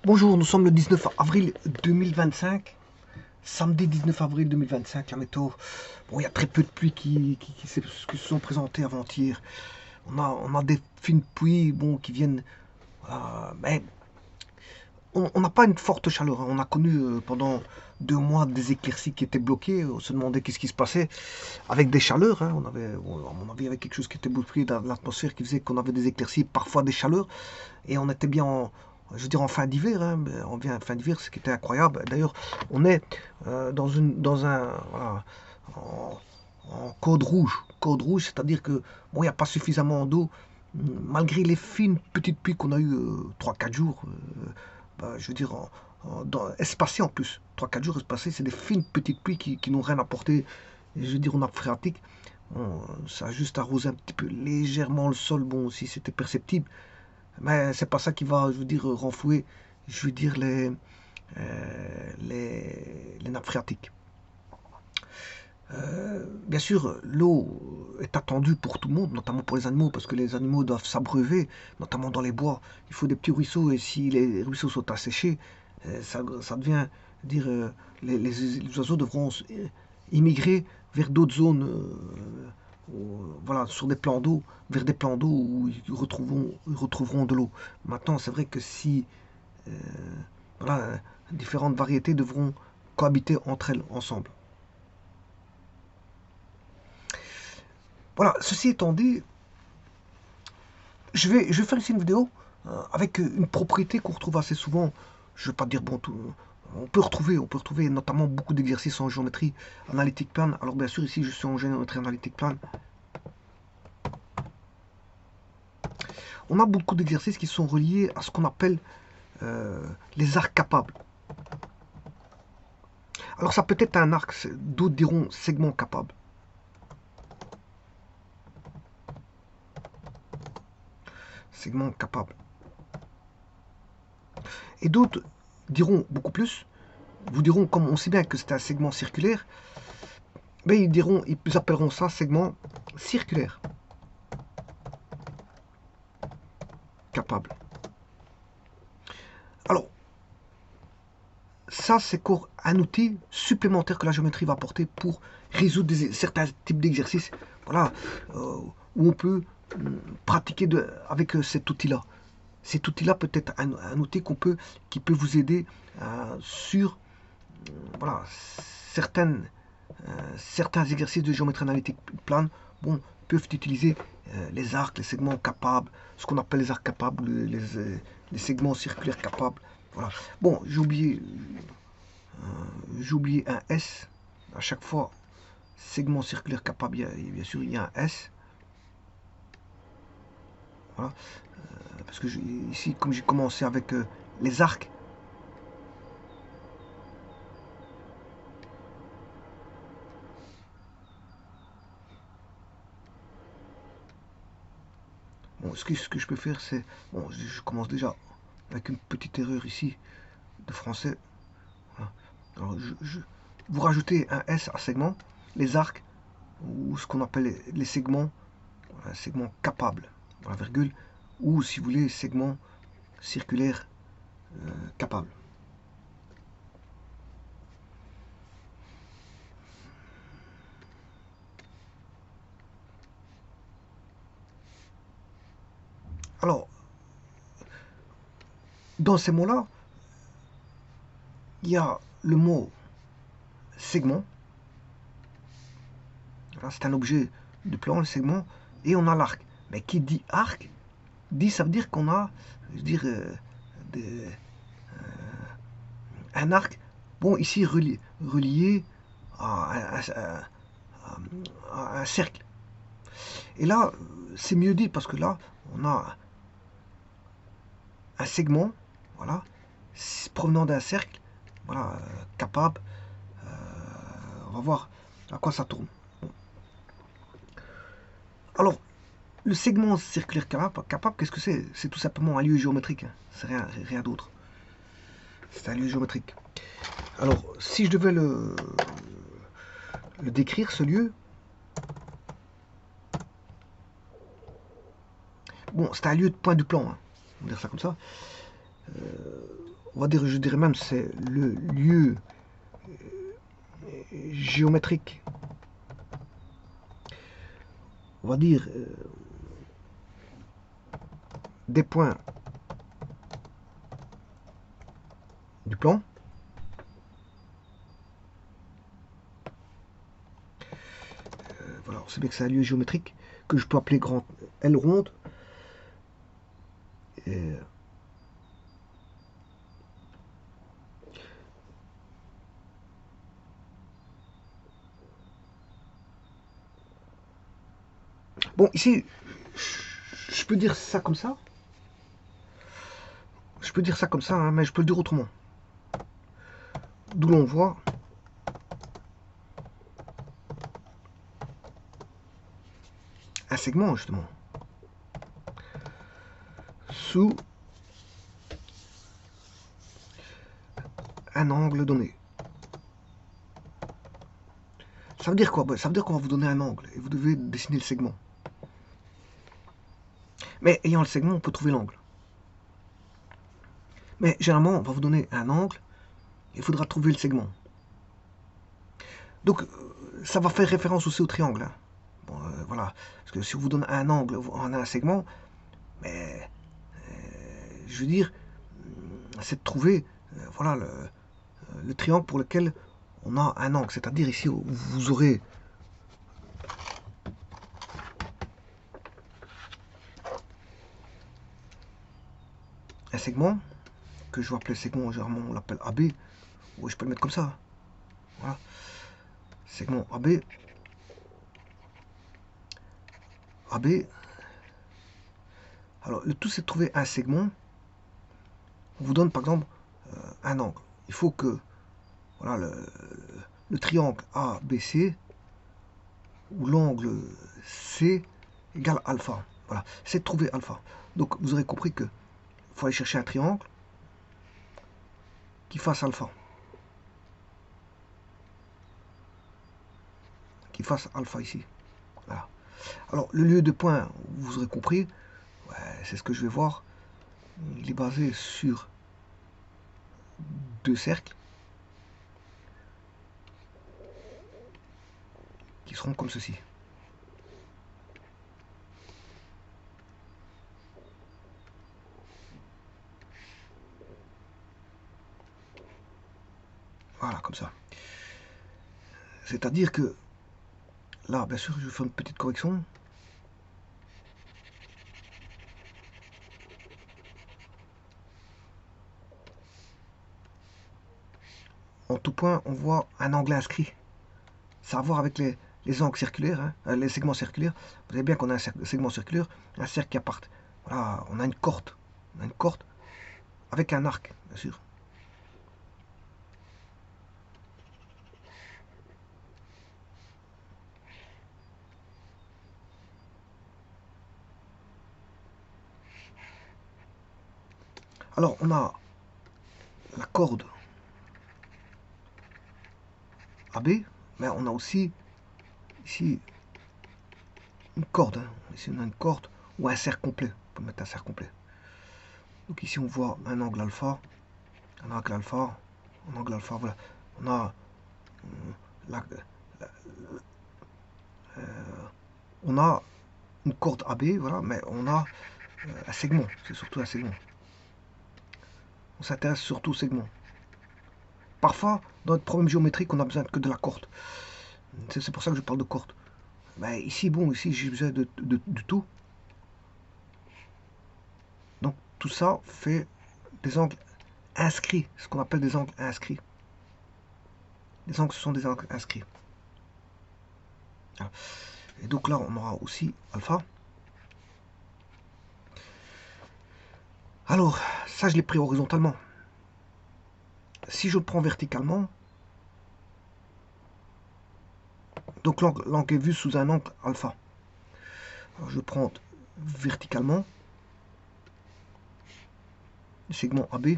Bonjour, nous sommes le 19 avril 2025, samedi 19 avril 2025, la météo. Bon, il y a très peu de pluies qui se sont présentées avant-hier. On a des fines pluies bon, qui viennent, mais on n'a pas une forte chaleur, hein. On a connu pendant 2 mois des éclaircies qui étaient bloquées. On se demandait qu'est-ce qui se passait avec des chaleurs, hein. À mon avis, il y avait quelque chose qui était bloqué dans l'atmosphère qui faisait qu'on avait des éclaircies, parfois des chaleurs. Et on était bien je veux dire en fin d'hiver, hein. On vient en fin d'hiver, ce qui était incroyable. D'ailleurs, on est dans un, voilà, en, en code rouge, c'est-à-dire que bon, il n'y a pas suffisamment d'eau, malgré les fines petites pluies qu'on a eues 3-4 jours. Je veux dire, espacées en plus. 3-4 jours espacés, c'est des fines petites pluies qui n'ont rien apporté, je veux dire, on nappe phréatique. Bon, ça a juste arrosé un petit peu légèrement le sol, bon, si c'était perceptible. Mais c'est pas ça qui va, je veux dire, renflouer, je veux dire, les nappes phréatiques. Bien sûr, l'eau est attendue pour tout le monde, notamment pour les animaux, parce que les animaux doivent s'abreuver, notamment dans les bois. Il faut des petits ruisseaux, et si les ruisseaux sont asséchés, ça devient, dire, les oiseaux devront immigrer vers d'autres zones, voilà, sur des plans d'eau, vers des plans d'eau où ils retrouveront de l'eau. Maintenant, c'est vrai que si euh, voilà, différentes variétés devront cohabiter entre elles ensemble. Voilà, ceci étant dit, je vais faire ici une vidéo avec une propriété qu'on retrouve assez souvent. Je ne vais pas dire bon tout. On peut retrouver notamment beaucoup d'exercices en géométrie analytique plane. Alors bien sûr ici je suis en géométrie analytique plane. On a beaucoup d'exercices qui sont reliés à ce qu'on appelle les arcs capables. Alors ça peut être un arc, d'autres diront segment capable. Segment capable. Et d'autres diront beaucoup plus, vous diront, comme on sait bien que c'est un segment circulaire, ben ils appelleront ça segment circulaire capable. Alors, ça, c'est encore un outil supplémentaire que la géométrie va apporter pour résoudre certains types d'exercices, voilà, où on peut pratiquer avec cet outil-là. Cet outil-là peut être un outil qui peut vous aider sur voilà, certaines, certains exercices de géométrie analytique plane, bon, peuvent utiliser les arcs, les segments capables, ce qu'on appelle les arcs capables, les segments circulaires capables. Voilà. Bon, j'ai oublié un S. À chaque fois, segment circulaire capable, bien sûr, il y a un S. Voilà. Parce que ici, comme j'ai commencé avec les arcs, bon, ce que je peux faire, c'est. Bon, je commence déjà avec une petite erreur ici de français. Voilà. Alors, vous rajoutez un S à segment, les arcs, ou ce qu'on appelle les segments, voilà, segment capable, voilà, virgule, ou si vous voulez, segment circulaire capable. Alors, dans ces mots-là, il y a le mot segment, voilà, c'est un objet de plan, le segment, et on a l'arc. Mais qui dit arc, dit ça veut dire qu'on a, je veux dire, des, un arc, bon, ici relié à à un cercle. Et là, c'est mieux dit parce que là, on a un segment, voilà, provenant d'un cercle, voilà, capable. On va voir à quoi ça tourne. Alors, le segment circulaire capable, qu'est-ce que c'est? C'est tout simplement un lieu géométrique, hein. C'est rien d'autre. C'est un lieu géométrique. Alors, si je devais le décrire, ce lieu, bon, c'est un lieu de point du plan, hein. On va dire ça comme ça. on va dire, je dirais même, c'est le lieu géométrique, on va dire, des points du plan. Voilà, on sait bien que c'est un lieu géométrique que je peux appeler grand L ronde. Et bon, ici, je peux dire ça comme ça. Je peux dire ça comme ça, hein, mais je peux le dire autrement. D'où l'on voit un segment, justement, sous un angle donné. Ça veut dire quoi? Ça veut dire qu'on va vous donner un angle et vous devez dessiner le segment. Mais ayant le segment, on peut trouver l'angle. Mais généralement, on va vous donner un angle, il faudra trouver le segment. Donc, ça va faire référence aussi au triangle. Hein. Bon, voilà. Parce que si on vous donne un angle, on a un segment, mais je veux dire, c'est de trouver voilà, le triangle pour lequel on a un angle. C'est-à-dire ici, vous aurez un segment, que je vais appeler segment, généralement on l'appelle AB, ou je peux le mettre comme ça. Voilà. Segment AB. AB. Alors, le tout, c'est de trouver un segment. On vous donne, par exemple, un angle. Il faut que voilà, le triangle ABC, ou l'angle C égale alpha. Voilà, c'est de trouver alpha. Donc, vous aurez compris que faut aller chercher un triangle qui fasse alpha. Qui fasse alpha ici. Voilà. Alors, le lieu de point, vous aurez compris, ouais, c'est ce que je vais voir. Il est basé sur deux cercles qui seront comme ceci. Voilà, comme ça. C'est-à-dire que là, bien sûr, je vais faire une petite correction. En tout point, on voit un angle inscrit. Ça a à voir avec les angles circulaires, hein, les segments circulaires. Vous savez bien qu'on a un segment circulaire, un cercle qui appartient. Voilà, on a une corde. On a une corde avec un arc, bien sûr. Alors, on a la corde AB, mais on a aussi ici une corde. Hein. Ici, on a une corde ou un cercle complet. On peut mettre un cercle complet. Donc ici, on voit un angle alpha, un angle alpha, un angle alpha, voilà. On a la, on a une corde AB, voilà, mais on a un segment, c'est surtout un segment. On s'intéresse surtout au segment. Parfois, dans notre problème géométrique, on n'a besoin que de la corde. C'est pour ça que je parle de corde. Mais ici, bon, ici, j'ai besoin de tout. Donc, tout ça fait des angles inscrits, ce qu'on appelle des angles inscrits. Les angles, ce sont des angles inscrits. Et donc là, on aura aussi alpha. Alors, ça, je l'ai pris horizontalement. Si je le prends verticalement, donc l'angle est vu sous un angle alpha. Alors, je prends verticalement le segment AB.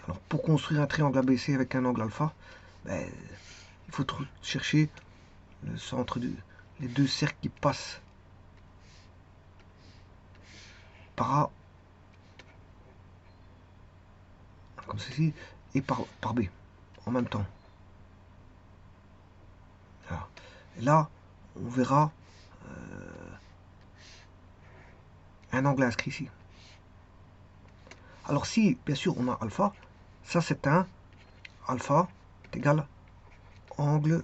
Alors, pour construire un triangle ABC avec un angle alpha, ben, il faut chercher le centre les deux cercles qui passent par comme ceci, et par B, en même temps. Voilà. Et là, on verra un angle inscrit ici. Alors si, bien sûr, on a alpha, ça c'est un alpha est égal angle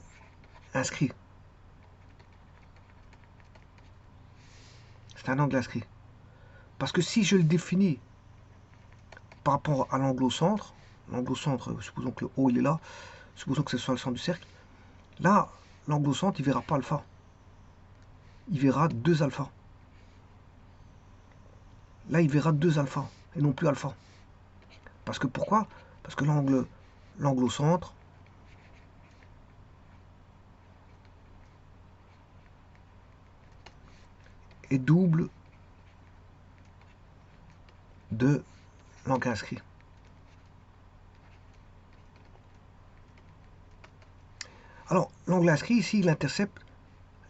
inscrit. C'est un angle inscrit. Parce que si je le définis par rapport à l'angle au centre, supposons que le O il est là, supposons que ce soit le centre du cercle, là, l'angle au centre, il ne verra pas alpha. Il verra 2 alpha. Là, il verra 2 alpha, et non plus alpha. Parce que pourquoi? Parce que l'angle au centre, est double de l'angle inscrit. Alors, l'angle inscrit, ici, il intercepte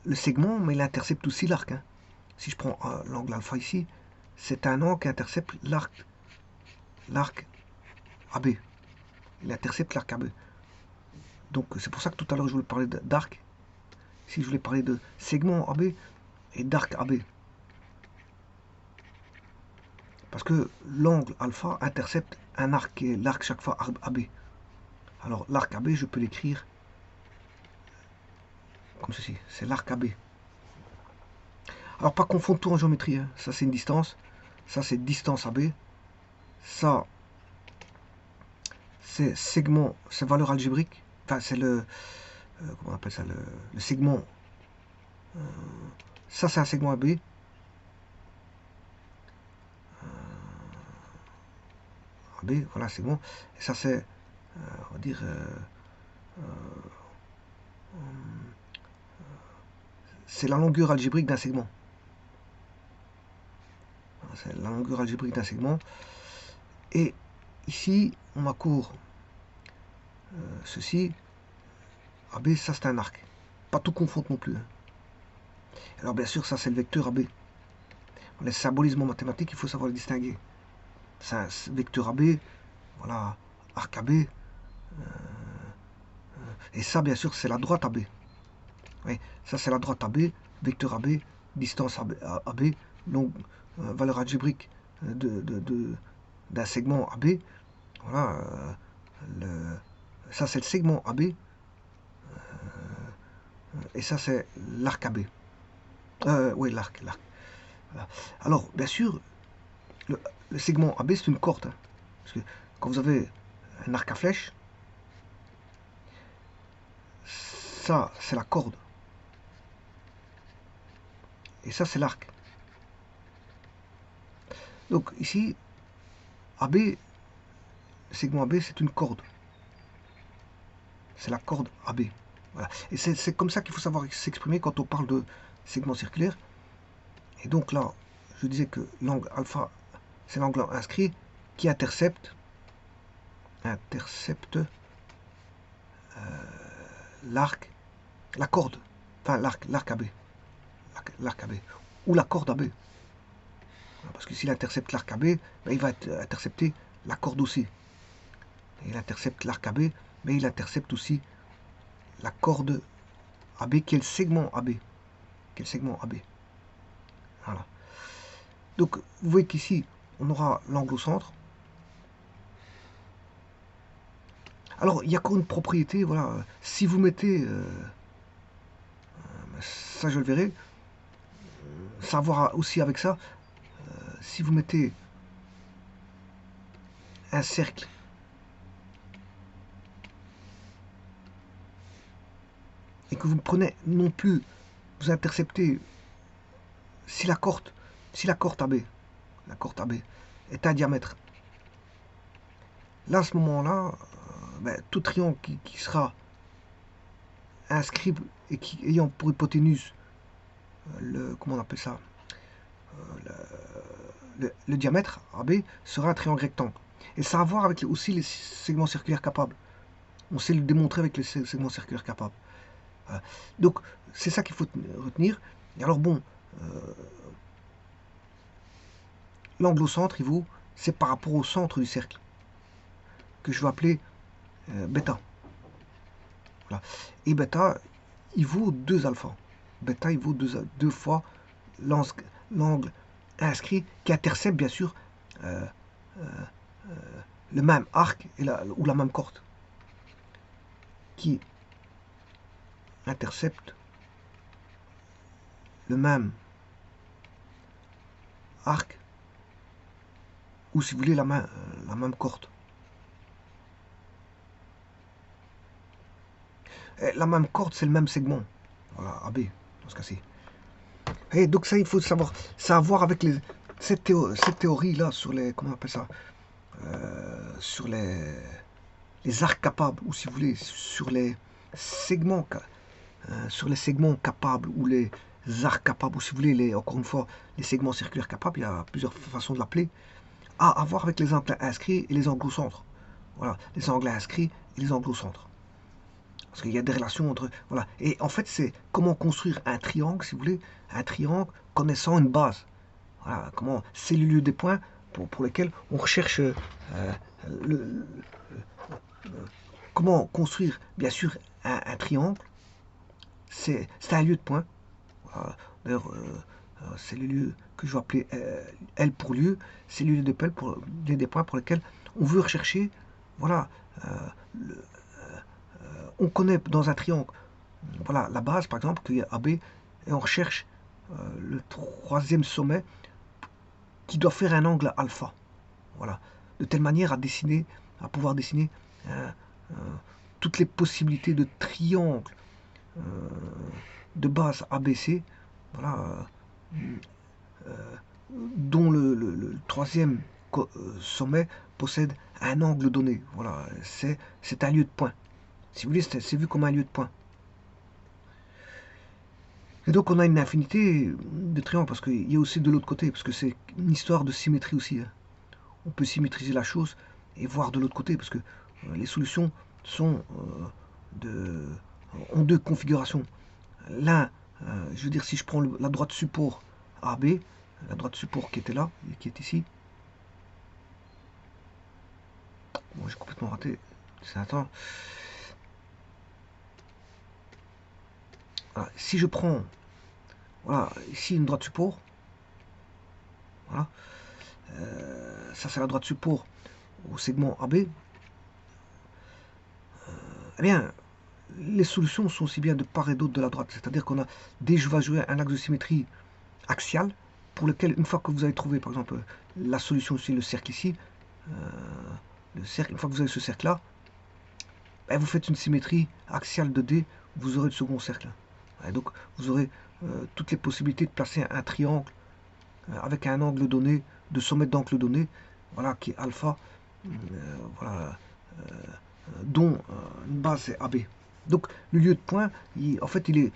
le segment, mais il intercepte aussi l'arc. Hein. Si je prends l'angle alpha ici, c'est un angle qui intercepte l'arc AB. Il intercepte l'arc AB. Donc, c'est pour ça que tout à l'heure, je voulais parler d'arc. Ici, je voulais parler de segment AB et d'arc AB. Parce que l'angle alpha intercepte un arc qui est l'arc chaque fois AB. Alors, l'arc AB, je peux l'écrire comme ceci. C'est l'arc AB. Alors, pas confondre tout en géométrie. Hein. Ça, c'est une distance. Ça, c'est distance AB. Ça, c'est segment, c'est valeur algébrique. Enfin, c'est le... comment on appelle ça? Le segment. Ça, c'est un segment AB. AB, voilà, segment. Et ça, c'est, on va dire... c'est la longueur algébrique d'un segment. C'est la longueur algébrique d'un segment. Et ici, on accourt ceci. AB, ça c'est un arc. Pas tout confondre non plus. Hein. Alors bien sûr, ça c'est le vecteur AB. Les symbolismes en mathématiques, il faut savoir les distinguer. C'est un vecteur AB, voilà, arc AB. Et ça, bien sûr, c'est la droite AB. Oui, ça c'est la droite AB, vecteur AB, distance AB, donc valeur algébrique d'un segment AB. Voilà, ça c'est le segment AB, et ça c'est l'arc AB. Oui, l'arc. Voilà. Alors, bien sûr, le segment AB c'est une corde. Hein, parce que quand vous avez un arc à flèche, ça c'est la corde. Et ça c'est l'arc. Donc ici, AB, le segment AB c'est une corde. C'est la corde AB. Voilà. Et c'est comme ça qu'il faut savoir s'exprimer quand on parle de segment circulaire. Et donc là, je disais que l'angle alpha, c'est l'angle inscrit qui intercepte l'arc, la corde, enfin l'arc AB, l'arc AB, ou la corde AB. Parce que s'il intercepte l'arc AB, ben il va intercepter la corde aussi. Et il intercepte l'arc AB, mais il intercepte aussi la corde AB qui est le segment AB. Qui est le segment AB. Voilà. Donc vous voyez qu'ici, on aura l'angle au centre. Alors, il y a encore une propriété, voilà. Si vous mettez, ça je le verrai, ça a à voir aussi avec ça, si vous mettez un cercle et que vous prenez non plus, vous interceptez, si la corde AB, est un diamètre, là à ce moment-là, ben, tout triangle qui sera inscrit et qui ayant pour hypoténuse comment on appelle ça, le diamètre AB sera un triangle rectangle. Et ça a à voir avec aussi les segments circulaires capables. On sait le démontrer avec les segments circulaires capables. Voilà. Donc c'est ça qu'il faut retenir. Et alors bon, l'angle au centre, c'est par rapport au centre du cercle. que je vais appeler bêta. Voilà. Et bêta, il vaut 2 alpha. Bêta, il vaut deux fois l'angle inscrit qui intercepte bien sûr euh, le même arc ou la même corde qui intercepte le même arc ou si vous voulez la même corde. Et la même corde, c'est le même segment. Voilà, AB, dans ce cas-ci. Et donc ça, il faut savoir. Ça a à voir avec cette théorie-là sur les... Comment on appelle ça sur les arcs capables, ou si vous voulez, sur les segments capables, ou les arcs capables, ou si vous voulez, encore une fois, les segments circulaires capables, il y a plusieurs façons de l'appeler, à voir avec les angles inscrits et les angles au centre. Voilà, les angles inscrits et les angles au centre. Parce qu'il y a des relations entre... Voilà. Et en fait, c'est comment construire un triangle, si vous voulez, un triangle connaissant une base. Voilà, comment... C'est le lieu des points pour lesquels on recherche comment construire, bien sûr, un triangle. C'est un lieu de points. Voilà. D'ailleurs, c'est le lieu que je vais appeler L pour lieu. C'est le lieu des points pour lesquels on veut rechercher, voilà, on connaît dans un triangle, voilà, la base par exemple, qui est AB, et on recherche le troisième sommet qui doit faire un angle alpha. Voilà, de telle manière à pouvoir dessiner toutes les possibilités de triangle de base ABC, voilà, dont le troisième sommet possède un angle donné. Voilà, c'est un lieu de point. Si vous voulez, c'est vu comme un lieu de point. Et donc on a une infinité de triangles, parce qu'il y a aussi de l'autre côté, parce que c'est une histoire de symétrie aussi. Hein. On peut symétriser la chose et voir de l'autre côté, parce que les solutions sont en deux configurations. L'un, je veux dire, si je prends la droite support AB, la droite support qui était là, et qui est ici, bon, j'ai complètement raté, c'est un temps. Voilà. Si je prends, voilà, ici une droite support, voilà, ça c'est la droite support au segment AB, eh bien, les solutions sont aussi bien de part et d'autre de la droite. C'est-à-dire qu'on a déjà joué un axe de symétrie axial, pour lequel, une fois que vous avez trouvé, par exemple, la solution ici, le cercle ici, le cercle, une fois que vous avez ce cercle-là, ben vous faites une symétrie axiale de D, vous aurez le second cercle. Et donc, vous aurez toutes les possibilités de placer un triangle avec un angle donné, de sommet d'angle donné, voilà, qui est alpha, voilà, dont une base est AB. Donc le lieu de point, en fait, il est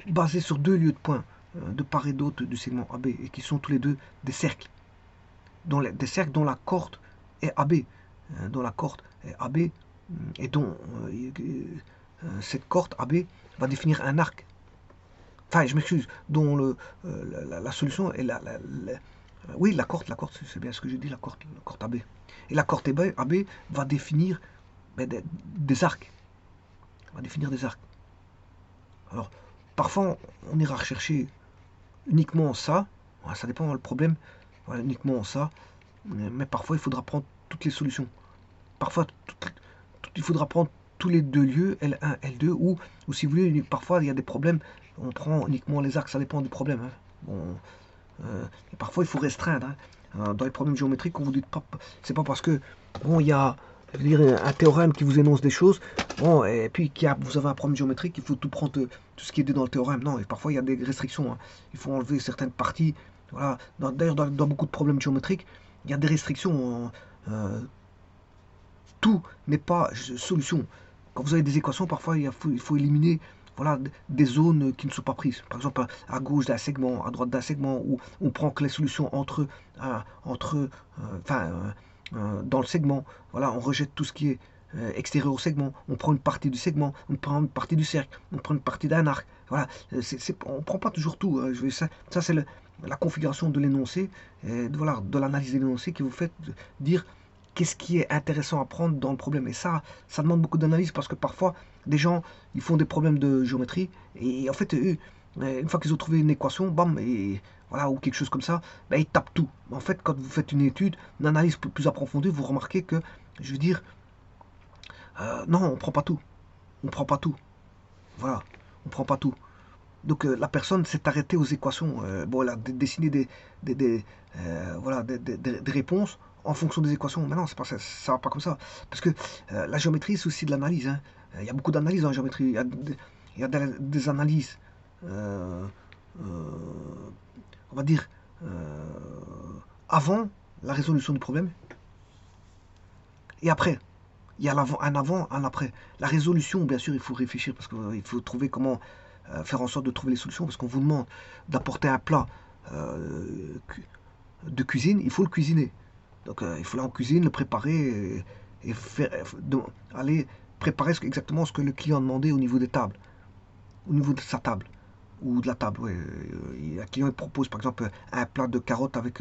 basé sur deux lieux de point de part et d'autre du segment AB, et qui sont tous les deux des cercles, des cercles dont la corde est AB, dont la corde est AB, et dont cette corde AB va définir un arc. Enfin, je m'excuse, dont la solution est oui, la corde, c'est bien ce que j'ai dit, la corde AB. Et la corde AB va définir des arcs. Va définir des arcs. Alors, parfois, on ira rechercher uniquement ça. Ça dépend le problème. Voilà, uniquement ça. Mais parfois, il faudra prendre toutes les solutions. Parfois, il faudra prendre tous les deux lieux, L1, L2, ou si vous voulez, parfois, il y a des problèmes. On prend uniquement les arcs, ça dépend du problème. Hein. Bon, et parfois, il faut restreindre. Hein. Dans les problèmes géométriques, on vous dit pas, c'est pas parce que bon, il y a, je veux dire, un théorème qui vous énonce des choses, bon, et puis vous avez un problème géométrique, il faut tout prendre, tout ce qui est dit dans le théorème. Non, et parfois il y a des restrictions. Hein. Il faut enlever certaines parties. Voilà. D'ailleurs, dans beaucoup de problèmes géométriques, il y a des restrictions. Tout n'est pas solution. Quand vous avez des équations, parfois il faut éliminer, voilà, des zones qui ne sont pas prises. Par exemple, à gauche d'un segment, à droite d'un segment, où on prend que les solutions dans le segment. Voilà, on rejette tout ce qui est extérieur au segment. On prend une partie du segment, on prend une partie du cercle, on prend une partie d'un arc. Voilà, on ne prend pas toujours tout. Ça c'est la configuration de l'énoncé, voilà, de l'analyse de l'énoncé qui vous fait dire qu'est-ce qui est intéressant à prendre dans le problème. Et ça demande beaucoup d'analyse parce que parfois, des gens, ils font des problèmes de géométrie et en fait, eux, une fois qu'ils ont trouvé une équation, bam, et voilà, ou quelque chose comme ça, ben, ils tapent tout. En fait, quand vous faites une étude, une analyse plus approfondie, vous remarquez que, je veux dire, non, on prend pas tout. On prend pas tout. Voilà, on prend pas tout. Donc la personne s'est arrêtée aux équations. Bon, elle a dessiné voilà, des réponses en fonction des équations. Mais non, c'est pas ça, ça va pas comme ça. Parce que la géométrie, c'est aussi de l'analyse. Hein. Il y a beaucoup d'analyses dans la géométrie. Il y a des analyses, euh, euh, on va dire, avant la résolution du problème et après. Il y a un avant, un après. La résolution, bien sûr, il faut réfléchir parce qu'il faut trouver comment faire en sorte de trouver les solutions parce qu'on vous demande d'apporter un plat euh, de cuisine, il faut le cuisiner. Donc il faut aller en cuisine, le préparer et faire, aller préparer exactement ce que le client a demandé au niveau des tables, au niveau de sa table ou de la table. Ouais. Le client il propose par exemple un plat de carottes avec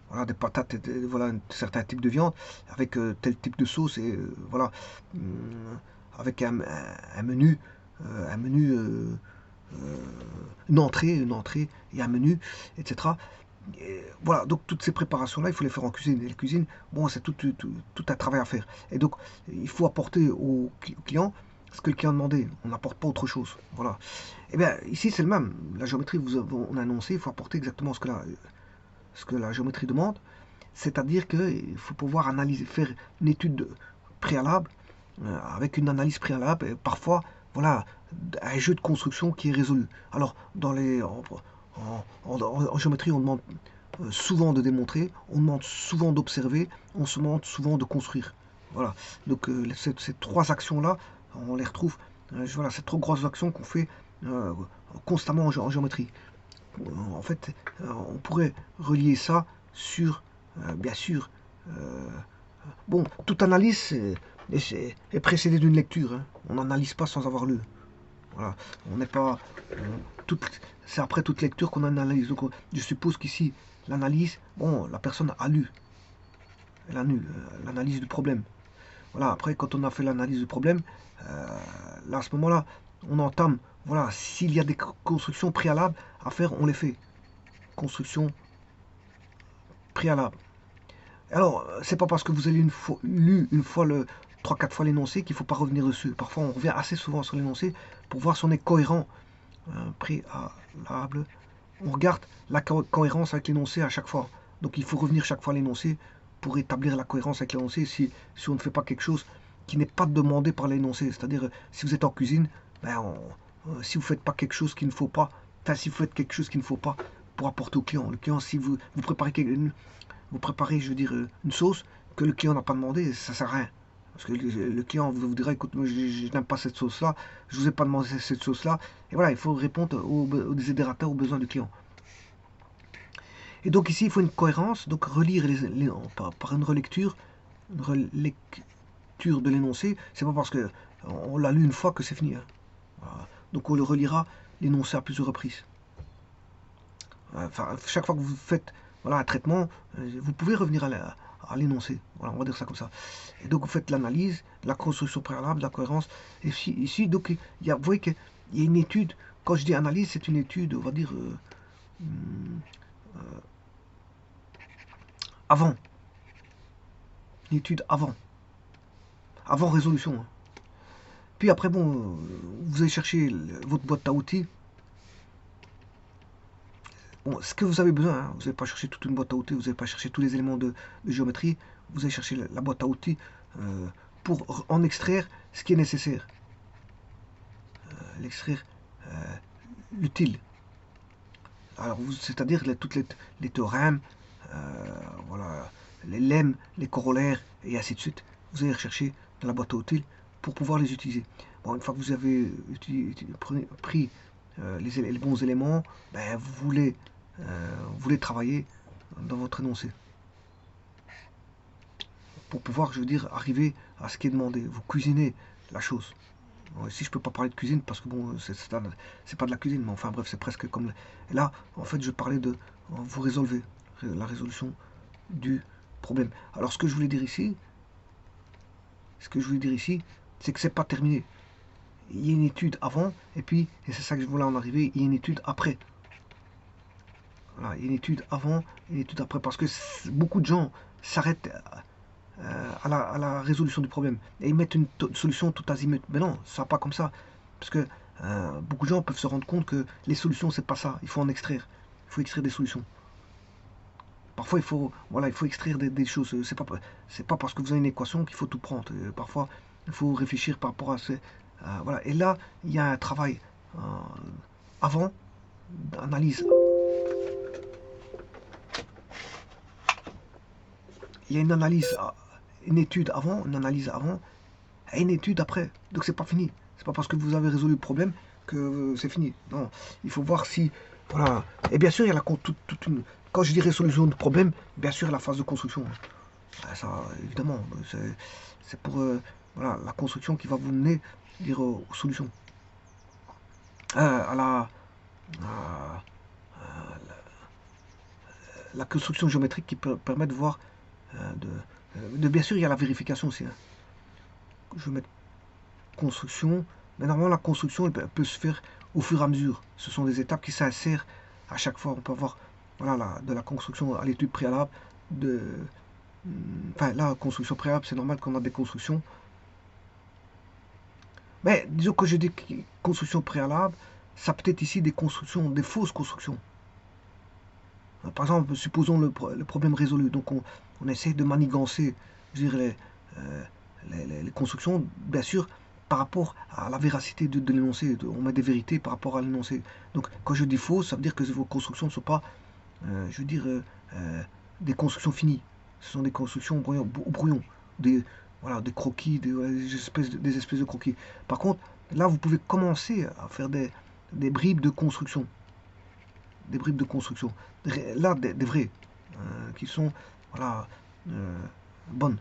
voilà, des patates, et voilà, un certain type de viande avec tel type de sauce et voilà, avec un menu, un menu euh, une entrée et un menu, etc. Et voilà, donc toutes ces préparations-là, il faut les faire en cuisine. Et la cuisine, bon, c'est tout un travail à faire. Et donc, il faut apporter au client ce que le client a demandé. On n'apporte pas autre chose. Voilà. Et bien, ici, c'est le même. La géométrie, on a annoncé, il faut apporter exactement ce que la géométrie demande. C'est-à-dire qu'il faut pouvoir analyser, faire une étude préalable, avec une analyse préalable, et parfois, voilà, un jeu de construction qui est résolu. Alors, en géométrie, on demande souvent de démontrer, on demande souvent d'observer, on se demande souvent de construire. Voilà. Donc, ces trois actions-là, on les retrouve. Voilà, ces trois grosses actions qu'on fait euh, constamment en géométrie. En fait, on pourrait relier ça sur, bien sûr, euh, bon, toute analyse est précédée d'une lecture. Hein. On n'analyse pas sans avoir lu. Voilà. On n'est pas. C'est après toute lecture qu'on analyse. Donc, je suppose qu'ici, l'analyse, bon, la personne a lu. Elle a lu l'analyse du problème. Voilà. Après, quand on a fait l'analyse du problème, là, à ce moment-là, on entame. Voilà. S'il y a des constructions préalables à faire, on les fait. Construction préalable. Alors, c'est pas parce que vous avez lu une fois le 3-4 fois l'énoncé qu'il ne faut pas revenir dessus. Parfois, on revient assez souvent sur l'énoncé pour voir si on est cohérent. Préalable. On regarde la cohérence avec l'énoncé à chaque fois. Donc, il faut revenir chaque fois à l'énoncé pour établir la cohérence avec l'énoncé si on ne fait pas quelque chose qui n'est pas demandé par l'énoncé. C'est-à-dire, si vous êtes en cuisine, ben, si vous ne faites pas quelque chose qu'il ne faut pas, enfin, si vous faites quelque chose qu'il ne faut pas pour apporter au client. Le client, si vous préparez vous préparez, je veux dire, une sauce que le client n'a pas demandé, ça sert à rien. Parce que le client vous dira, écoute, moi je n'aime pas cette sauce-là, je vous ai pas demandé cette sauce-là. Et voilà, il faut répondre aux désidérateurs, aux besoins du client. Et donc ici, il faut une cohérence, donc relire par une relecture de l'énoncé. C'est pas parce que on l'a lu une fois que c'est fini. Hein. Voilà. Donc on le relira l'énoncé à plusieurs reprises. Enfin, chaque fois que vous faites voilà, un traitement, vous pouvez revenir à l'énoncé. Voilà, on va dire ça comme ça. Et donc vous faites l'analyse, la construction préalable, la cohérence. Et ici donc, vous voyez qu'il y a une étude. Quand je dis analyse, c'est une étude, on va dire, avant. Une étude avant. Avant résolution. Hein. Puis après, bon, vous allez chercher votre boîte à outils. Bon, ce que vous avez besoin, hein, vous n'allez pas chercher toute une boîte à outils, vous n'allez pas chercher tous les éléments de géométrie, vous allez chercher la boîte à outils pour en extraire ce qui est nécessaire. L'extraire utile. Alors, c'est-à-dire toutes les théorèmes, voilà, les lemmes, les corollaires, et ainsi de suite. Vous allez rechercher dans la boîte à outils pour pouvoir les utiliser. Bon, une fois que vous avez pris les bons éléments, ben, vous voulez travailler dans votre énoncé. Pour pouvoir, je veux dire, arriver à ce qui est demandé. Vous cuisinez la chose. Bon, ici, je peux pas parler de cuisine parce que bon, c'est pas de la cuisine, mais enfin bref, c'est presque comme. Et là, en fait, je parlais de vous résolvez la résolution du problème. Alors ce que je voulais dire ici, c'est que c'est pas terminé. Il y a une étude avant, et puis, et c'est ça que je voulais en arriver, il y a une étude après. Voilà, il y a une étude avant, et une étude après, parce que beaucoup de gens s'arrêtent à la résolution du problème, et ils mettent une solution tout azimut. Mais non, ça va pas comme ça, parce que beaucoup de gens peuvent se rendre compte que les solutions, c'est pas ça, il faut en extraire. Il faut extraire des solutions. Parfois, il faut extraire des choses. C'est pas parce que vous avez une équation qu'il faut tout prendre. Parfois, il faut réfléchir par rapport à voilà. Et là, il y a un travail avant d'analyse. Il y a une analyse, une étude avant, une analyse avant, et une étude après. Donc c'est pas fini. C'est pas parce que vous avez résolu le problème que c'est fini. Non, il faut voir si, voilà. Et bien sûr, il y a quand je dis résolution de problème, bien sûr, il y a la phase de construction. Ça, évidemment, c'est pour voilà, la construction qui va vous mener dire, aux solutions. À la construction géométrique qui permet de voir, bien sûr, il y a la vérification aussi. Hein. Je vais mettre construction, mais normalement, la construction elle peut se faire au fur et à mesure. Ce sont des étapes qui s'insèrent à chaque fois. On peut avoir voilà, de la construction à l'étude préalable, enfin, la construction préalable, c'est normal qu'on a des constructions. Mais disons que j'ai des constructions préalables, ça peut être ici des constructions, des fausses constructions. Par exemple, supposons le problème résolu. Donc on essaie de manigancer, je dirais, les constructions, bien sûr, par rapport à la véracité de l'énoncé. On met des vérités par rapport à l'énoncé. Donc quand je dis faux, ça veut dire que vos constructions ne sont pas, je veux dire, des constructions finies. Ce sont des constructions au brouillon, voilà, des croquis, des espèces de croquis. Par contre, là, vous pouvez commencer à faire des bribes de construction. Des bribes de construction. Là, des vrais, qui sont voilà, bonnes.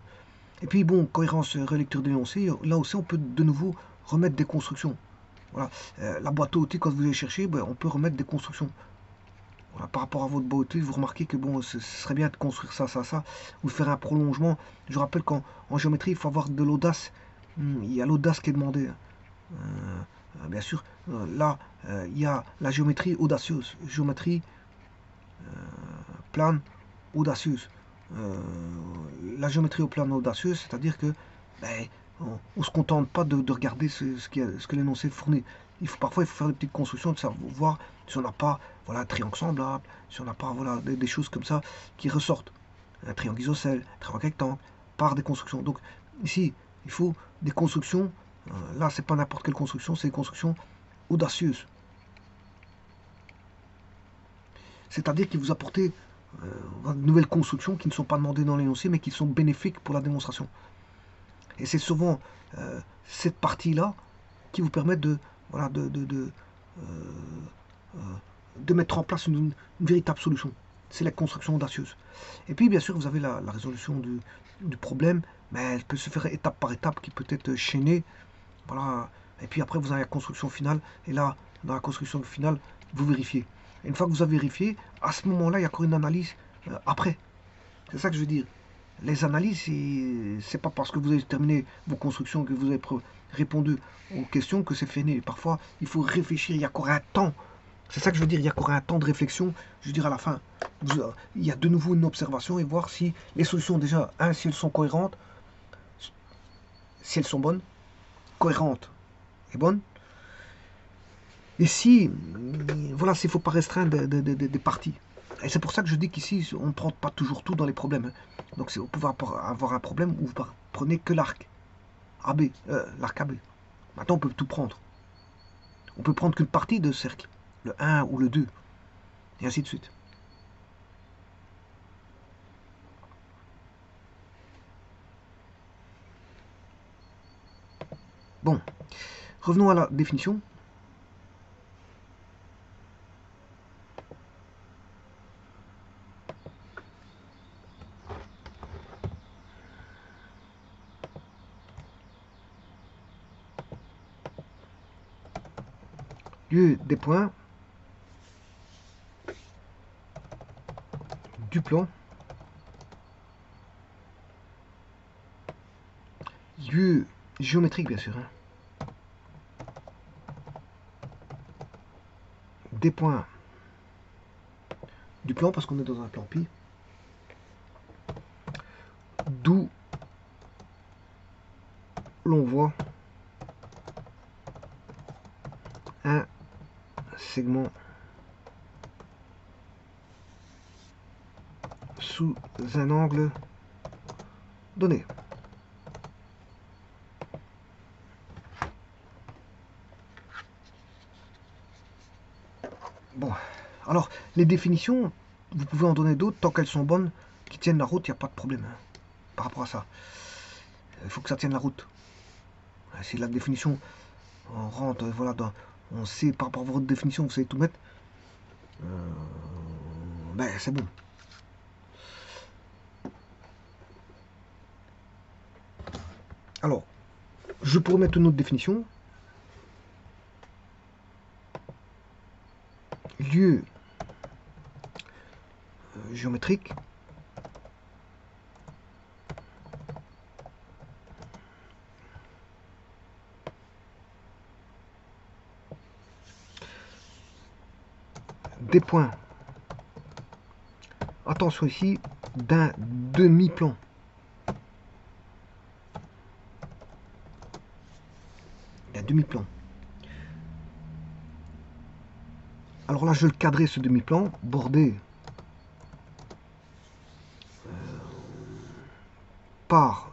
Et puis, bon, cohérence relecture d'énoncé, là aussi, on peut de nouveau remettre des constructions. Voilà. La boîte à outils, quand vous allez chercher, ben, on peut remettre des constructions. Voilà, par rapport à votre boîte à outils, vous remarquez que bon, ce serait bien de construire ça, ça, ça, ou faire un prolongement. Je rappelle qu'en géométrie, il faut avoir de l'audace. Il y a l'audace qui est demandée. Bien sûr, là, il y a la géométrie audacieuse. Géométrie plane audacieuse. La géométrie au plane audacieuse, c'est-à-dire que ben, on ne se contente pas de regarder ce que l'énoncé fournit. Parfois, il faut faire des petites constructions, de savoir voir si on n'a pas voilà, un triangle semblable, si on n'a pas voilà, des choses comme ça qui ressortent. Un triangle isocèle, un triangle rectangle, par des constructions. Donc ici, il faut des constructions. Là, c'est pas n'importe quelle construction, c'est des constructions audacieuses. C'est-à-dire que vous apportez de nouvelles constructions qui ne sont pas demandées dans l'énoncé, mais qui sont bénéfiques pour la démonstration. Et c'est souvent cette partie-là qui vous permet voilà, de mettre en place une véritable solution. C'est la construction audacieuse. Et puis, bien sûr, vous avez la résolution du problème, mais elle peut se faire étape par étape, qui peut être chaînée. Voilà. Et puis après, vous avez la construction finale. Et là, dans la construction finale, vous vérifiez. Et une fois que vous avez vérifié, à ce moment-là, il y a encore une analyse après. C'est ça que je veux dire. Les analyses, c'est pas parce que vous avez terminé vos constructions, que vous avez répondu aux questions, que c'est fini. Parfois, il faut réfléchir. Il y a encore un temps. C'est ça que je veux dire. Il y a encore un temps de réflexion. Je veux dire, à la fin, il y a de nouveau une observation et voir si les solutions, déjà, si elles sont cohérentes, si elles sont bonnes, cohérentes et bonnes. Et si, voilà, s'il ne faut pas restreindre des parties. Et c'est pour ça que je dis qu'ici, on ne prend pas toujours tout dans les problèmes. Donc, vous pouvez avoir un problème où vous prenez que l'arc AB, l'arc AB. Maintenant, on peut tout prendre. On peut prendre qu'une partie de cercle, le 1 ou le 2, et ainsi de suite. Bon, revenons à la définition. Lieu des points du plan lieu géométrique, bien sûr. Hein. Des points du plan, parce qu'on est dans un plan pi, d'où l'on voit un segment sous un angle donné. Bon, alors les définitions, vous pouvez en donner d'autres tant qu'elles sont bonnes, qui tiennent la route, il n'y a pas de problème hein, par rapport à ça. Il faut que ça tienne la route. Si la définition, on rentre, voilà, on sait par rapport à votre définition, vous savez tout mettre, ben c'est bon. Alors, je pourrais mettre une autre définition. Lieu géométrique des points, attention ici, d'un demi-plan. D'un demi-plan. Alors là, je vais le cadrer, ce demi-plan, bordé par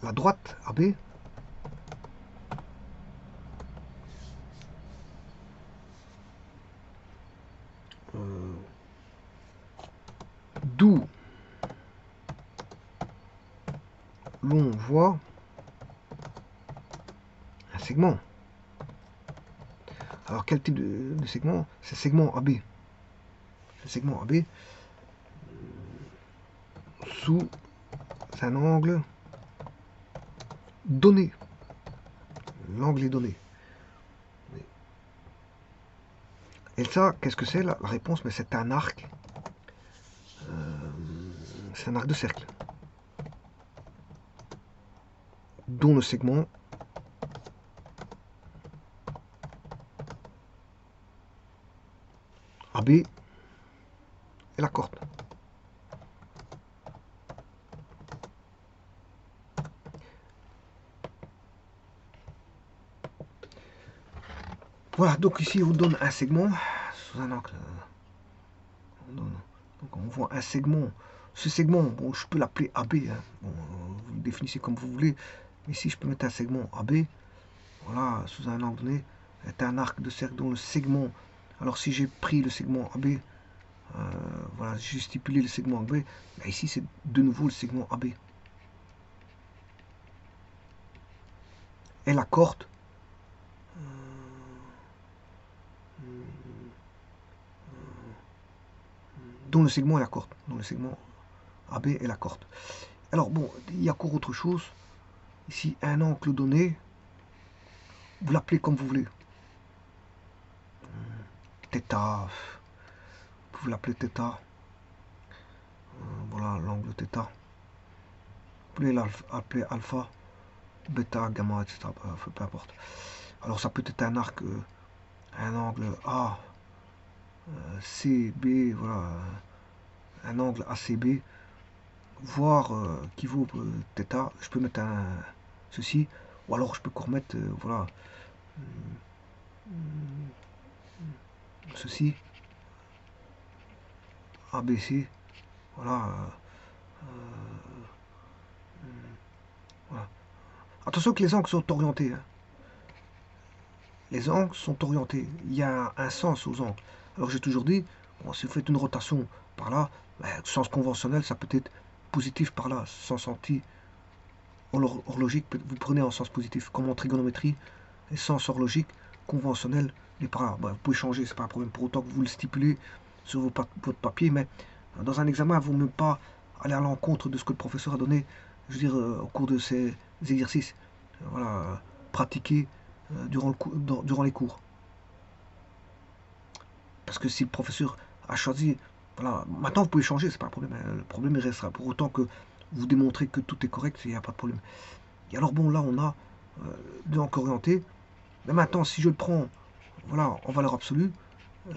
la droite AB, d'où l'on voit un segment. Alors quel type de segment? C'est segment AB. Le segment AB sous un angle donné. L'angle est donné. Et ça, qu'est-ce que c'est? La réponse, mais c'est un arc. C'est un arc de cercle. Dont le segment AB est la corde. Voilà, donc ici on donne un segment sous un angle. Donc on voit un segment. Ce segment, bon, je peux l'appeler AB. Hein. Bon, vous le définissez comme vous voulez. Ici, je peux mettre un segment AB. Voilà, sous un angle donné. C'est un arc de cercle dont le segment. Alors si j'ai pris le segment AB, voilà, j'ai stipulé le segment AB. Ben ici, c'est de nouveau le segment AB. Et la corde. Dont le segment est la corde. Dont le segment AB est la corde. Alors bon, il y a encore autre chose. Ici, un angle donné, vous l'appelez comme vous voulez. Θ, vous pouvez l'appeler θ. Voilà l'angle θ. Vous pouvez l'appeler alpha, bêta, gamma, etc. Peu importe. Alors ça peut être un arc, un angle A, C, B, voilà, un angle ACB, voire qui vaut θ. Je peux mettre ceci, ou alors je peux remettre, voilà, ceci, ABC, voilà, voilà. Attention que les angles sont orientés. Hein. Les angles sont orientés. Il y a un sens aux angles. Alors j'ai toujours dit, bon, si vous faites une rotation par là, ben, sens conventionnel, ça peut être positif par là. Sens anti-horlogique, vous prenez en sens positif. Comme en trigonométrie, les sens horlogiques conventionnels, et par là. Ben, vous pouvez changer, c'est pas un problème pour autant que vous le stipulez sur votre papier, mais dans un examen, vous ne pouvez pas aller à l'encontre de ce que le professeur a donné, je veux dire, au cours de ces exercices. Voilà, pratiquer durant les cours. Parce que si le professeur a choisi Voilà, maintenant vous pouvez changer, c'est pas un problème, hein. Le problème il restera. Pour autant que vous démontrez que tout est correct, il n'y a pas de problème. Et alors bon, là on a deux angles orientés. Mais maintenant, si je le prends, voilà, en valeur absolue,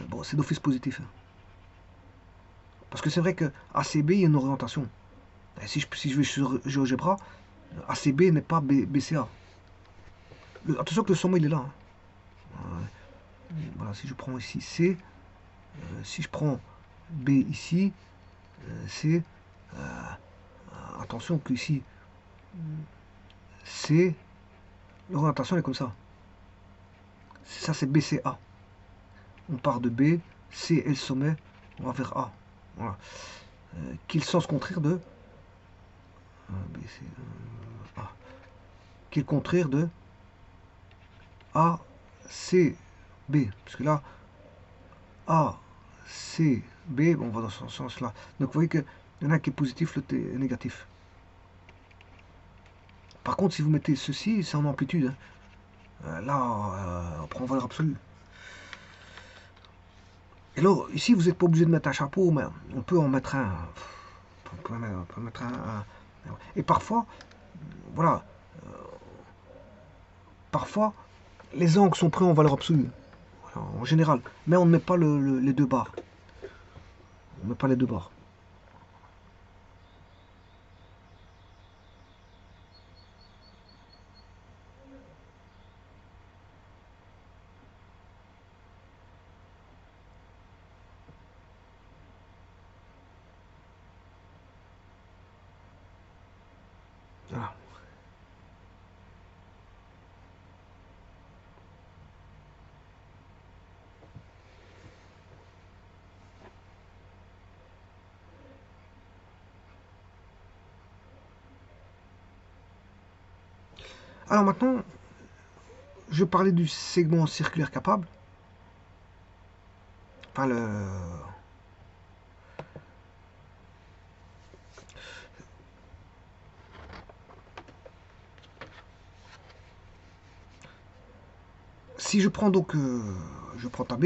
bon, c'est d'office positif, hein. Parce que c'est vrai que ACB, il y a une orientation. Et si je vais sur GeoGebra, ACB n'est pas BCA. Attention que le sommet il est là, hein. Voilà, si je prends ici C, si je prends B ici, C, attention que ici C, l'orientation est comme ça. Ça c'est BCA. On part de B, C est le sommet, on va vers A. Voilà. Qui est le sens contraire de B, C, A. Qui est le contraire de A, C, B. Parce que là, A, C, B, on va dans ce sens-là. Donc vous voyez qu'il y en a un qui est positif, l'autre est négatif. Par contre, si vous mettez ceci, c'est en amplitude, hein. Là, on prend en valeur absolue. Et là, ici, vous n'êtes pas obligé de mettre un chapeau, mais on peut en mettre un. On peut mettre un. Et parfois, voilà, parfois, les angles sont pris en valeur absolue, en général. Mais on ne met pas les deux barres. On ne met pas les deux barres. Voilà. Alors maintenant, je parlais du segment circulaire capable. Enfin, si je prends donc, je prends ta B,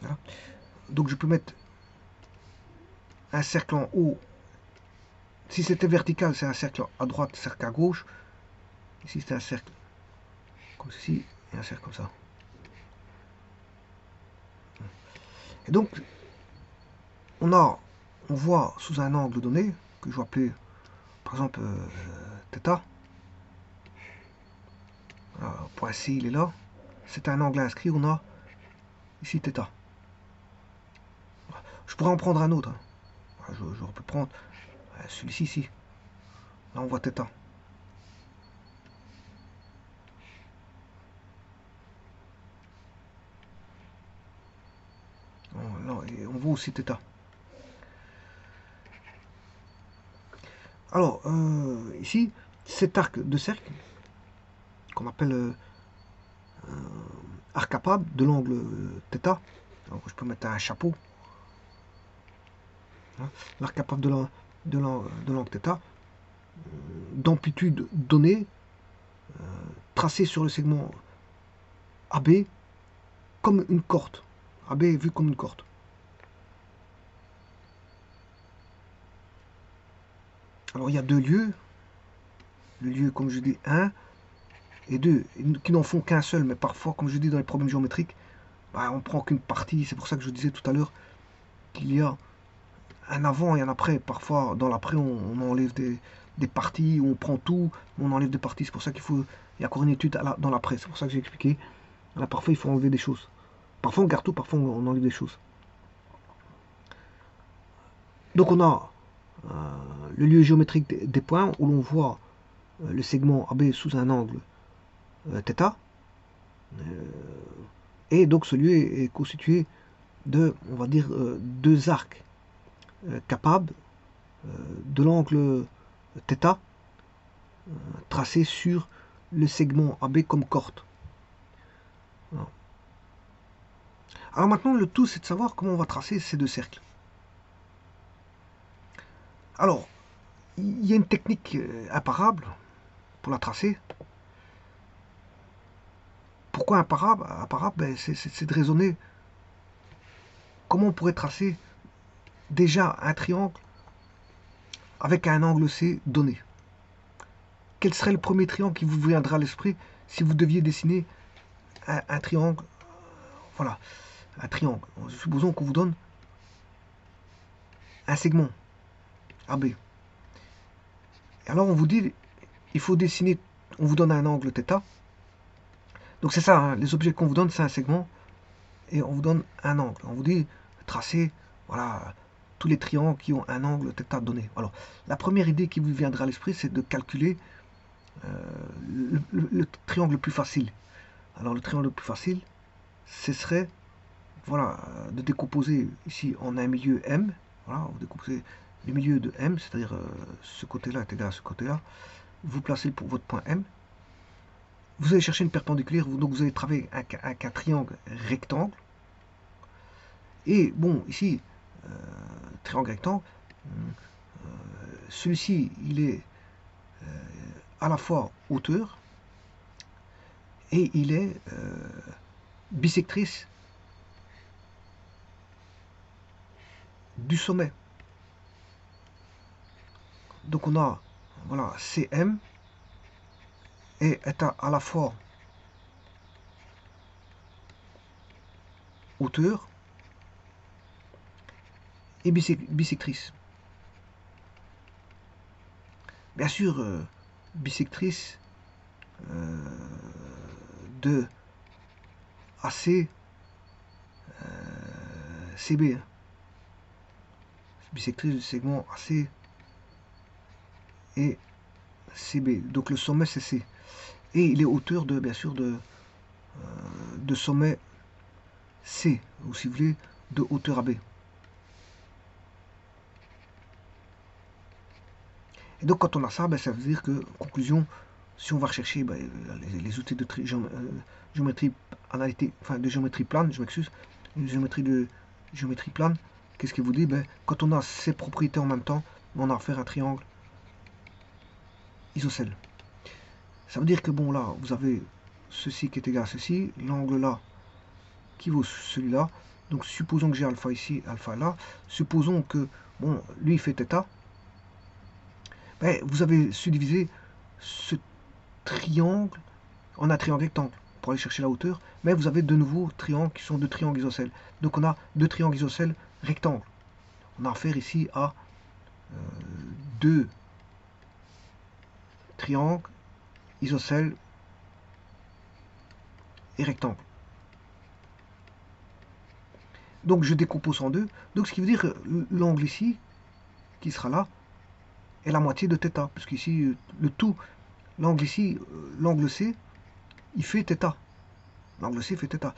voilà. Donc je peux mettre un cercle en haut. Si c'était vertical, c'est un cercle à droite, cercle à gauche. Ici, c'est un cercle comme ceci et un cercle comme ça. Et donc, on voit sous un angle donné, que je vais appeler par exemple θ. Point C, il est là. C'est un angle inscrit, on a ici θ. Je pourrais en prendre un autre, hein. Je peux prendre celui-ci ici. Là, on voit θ. On voit aussi θ. Alors, ici, cet arc de cercle, qu'on appelle arc capable de l'angle θ, alors je peux mettre un chapeau, hein, l'arc capable de l'angle θ, d'amplitude donnée, tracé sur le segment AB comme une corde. AB est vu comme une corde. Alors il y a deux lieux. Le lieu, comme je dis, 1 et 2, qui n'en font qu'un seul, mais parfois, comme je dis dans les problèmes géométriques, bah, on prend qu'une partie. C'est pour ça que je disais tout à l'heure qu'il y a un avant et un après. Parfois, dans l'après, on enlève des parties, on prend tout, on enlève des parties. C'est pour ça il y a encore une étude dans l'après. C'est pour ça que j'ai expliqué. Là, parfois, il faut enlever des choses. Parfois, on garde tout, parfois, on enlève des choses. Donc, on a le lieu géométrique des points où l'on voit le segment AB sous un angle θ. Et donc, ce lieu est constitué de, on va dire, deux arcs capables de l'angle θ tracé sur le segment AB comme corde. Alors maintenant, le tout, c'est de savoir comment on va tracer ces deux cercles. Alors, il y a une technique imparable pour la tracer. Pourquoi imparable? Imparable, ben, c'est de raisonner comment on pourrait tracer déjà un triangle avec un angle C donné. Quel serait le premier triangle qui vous viendra à l'esprit si vous deviez dessiner un triangle? Voilà, un triangle. Supposons qu'on vous donne un segment AB. Alors on vous dit, il faut dessiner, on vous donne un angle θ. Donc c'est ça, hein, les objets qu'on vous donne, c'est un segment et on vous donne un angle. On vous dit tracer, voilà, tous les triangles qui ont un angle θ donné. Alors la première idée qui vous viendra à l'esprit, c'est de calculer le triangle le plus facile. Alors le triangle le plus facile, ce serait, voilà, de décomposer ici en un milieu M. Voilà, vous découpez le milieu de M, c'est-à-dire ce côté-là est égal à ce côté-là. Vous placez pour votre point M. Vous allez chercher une perpendiculaire, donc vous allez travailler avec un triangle rectangle. Et bon, ici, triangle rectangle, celui-ci, il est à la fois hauteur et il est bisectrice du sommet. Donc on a, voilà, CM et est à la fois hauteur et bisectrice. Bien sûr, bisectrice de AC CB. Bisectrice du segment AC et CB. Donc le sommet c'est C. Et il est hauteur de, bien sûr, de sommet C, ou si vous voulez, de hauteur AB. Et donc quand on a ça, ben, ça veut dire que, conclusion, si on va rechercher ben, les outils de géométrie analytique, enfin de géométrie plane, je m'excuse, de géométrie plane, qu'est-ce qu'il vous dit? Ben, quand on a ces propriétés en même temps, on a affaire à un triangle isocèle. Ça veut dire que bon là, vous avez ceci qui est égal à ceci, l'angle là qui vaut celui-là. Donc supposons que j'ai alpha ici, alpha là. Supposons que bon, lui il fait θ. Ben, vous avez subdivisé ce triangle en un triangle rectangle pour aller chercher la hauteur, mais vous avez de nouveaux triangles qui sont deux triangles isocèles. Donc on a deux triangles isocèles rectangles. On a affaire ici à deux triangles isocèles et rectangles. Donc je décompose en deux. Donc ce qui veut dire que l'angle ici, qui sera là, est la moitié de θ. Parce qu'ici, le tout, l'angle ici, l'angle C, il fait θ. L'angle C fait θ. Ça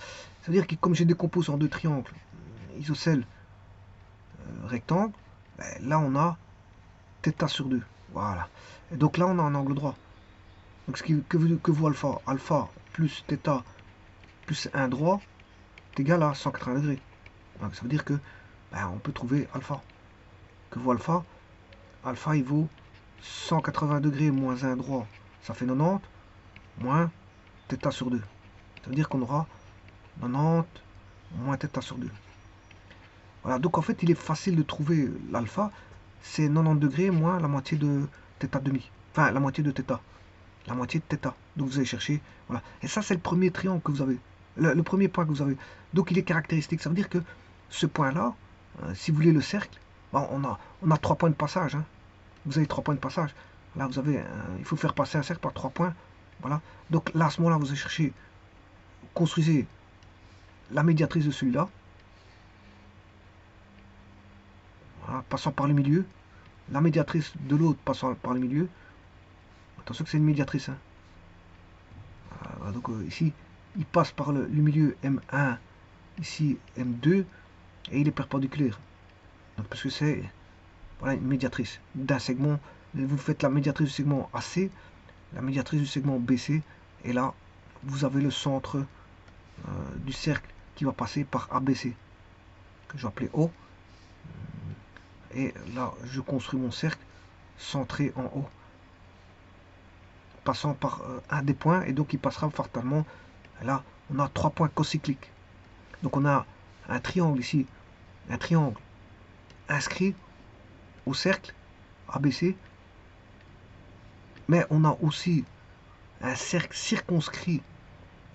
veut dire que comme je décompose en deux triangles isocèles rectangles, ben, là on a θ sur 2. Voilà. Et donc là on a un angle droit. Donc ce que vaut alpha? Alpha plus θ plus 1 droit est égal à 180 degrés. Donc ça veut dire que ben, on peut trouver alpha. Que vaut alpha? Alpha il vaut 180 degrés moins 1 droit, ça fait 90, moins θ sur 2. Ça veut dire qu'on aura 90 moins θ sur 2. Voilà, donc en fait il est facile de trouver l'alpha, c'est 90 degrés moins la moitié de θ demi. Enfin la moitié de θ. La moitié de θ. Donc vous allez chercher, voilà. Et ça c'est le premier triangle que vous avez. Le premier point que vous avez. Donc il est caractéristique. Ça veut dire que ce point-là, si vous voulez le cercle, bon, on a 3 points de passage. Hein. Vous avez 3 points de passage. Là vous avez, il faut faire passer un cercle par 3 points. Voilà. Donc là à ce moment-là vous allez chercher, construisez la médiatrice de celui-là. Voilà, passant par le milieu. La médiatrice de l'autre passant par le milieu. Attention que c'est une médiatrice. Hein. Voilà, donc ici, il passe par le milieu M1, ici M2, et il est perpendiculaire. Donc, parce que c'est voilà, une médiatrice d'un segment. Vous faites la médiatrice du segment AC, la médiatrice du segment BC, et là, vous avez le centre du cercle qui va passer par ABC, que je vais appeler O. Et là, je construis mon cercle centré en haut, passant par un des points, et donc il passera fatalement. Là, on a 3 points cocycliques. Donc on a un triangle ici, un triangle inscrit au cercle ABC, mais on a aussi un cercle circonscrit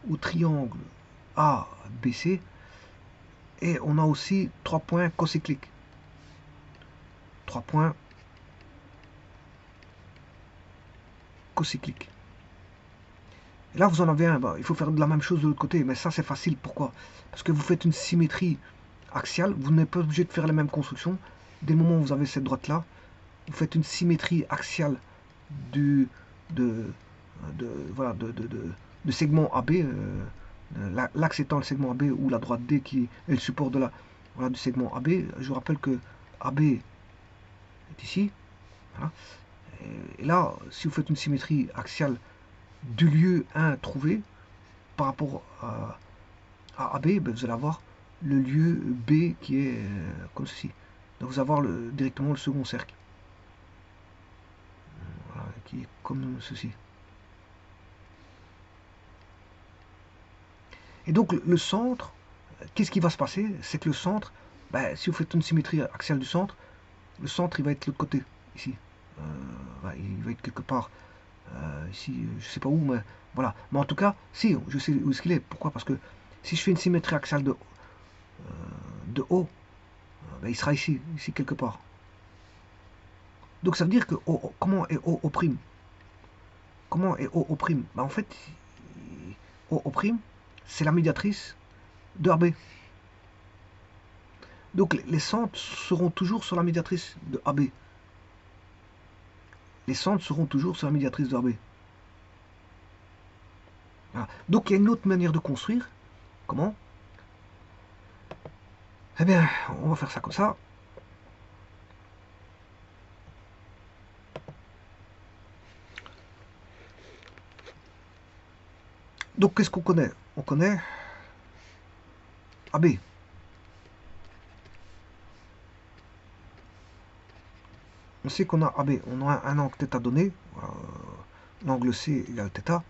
au triangle ABC, et on a aussi 3 points cocycliques. 3 points cocycliques. Et là, vous en avez un. Bah, il faut faire de la même chose de l'autre côté, mais ça, c'est facile. Pourquoi? Parce que vous faites une symétrie axiale, vous n'êtes pas obligé de faire les mêmes constructions. Dès le moment où vous avez cette droite-là, vous faites une symétrie axiale du, voilà, de segment AB, l'axe étant le segment AB, ou la droite D qui est le support de voilà, du segment AB. Je vous rappelle que AB est ici. Voilà. Et là, si vous faites une symétrie axiale du lieu 1 trouvé par rapport à AB, ben vous allez avoir le lieu B qui est comme ceci. Donc vous allez avoir directement le second cercle. Voilà, qui est comme ceci. Et donc le centre, qu'est-ce qui va se passer? C'est que le centre, ben, si vous faites une symétrie axiale du centre, le centre il va être de l'autre côté, ici. Il va être quelque part ici, je sais pas où, mais voilà. Mais en tout cas, si, je sais où est-ce qu'il est. Pourquoi? Parce que si je fais une symétrie axiale de haut, ben, il sera ici quelque part. Donc ça veut dire que comment est O'? Comment est O'? Ben, en fait, O', c'est la médiatrice de AB. Donc les centres seront toujours sur la médiatrice de AB. Les centres seront toujours sur la médiatrice de AB. Voilà. Donc il y a une autre manière de construire. Comment? Eh bien, on va faire ça comme ça. Donc qu'est-ce qu'on connaît? On connaît AB. On sait qu'on a AB. On a un angle θ donné. L'angle C égale θ.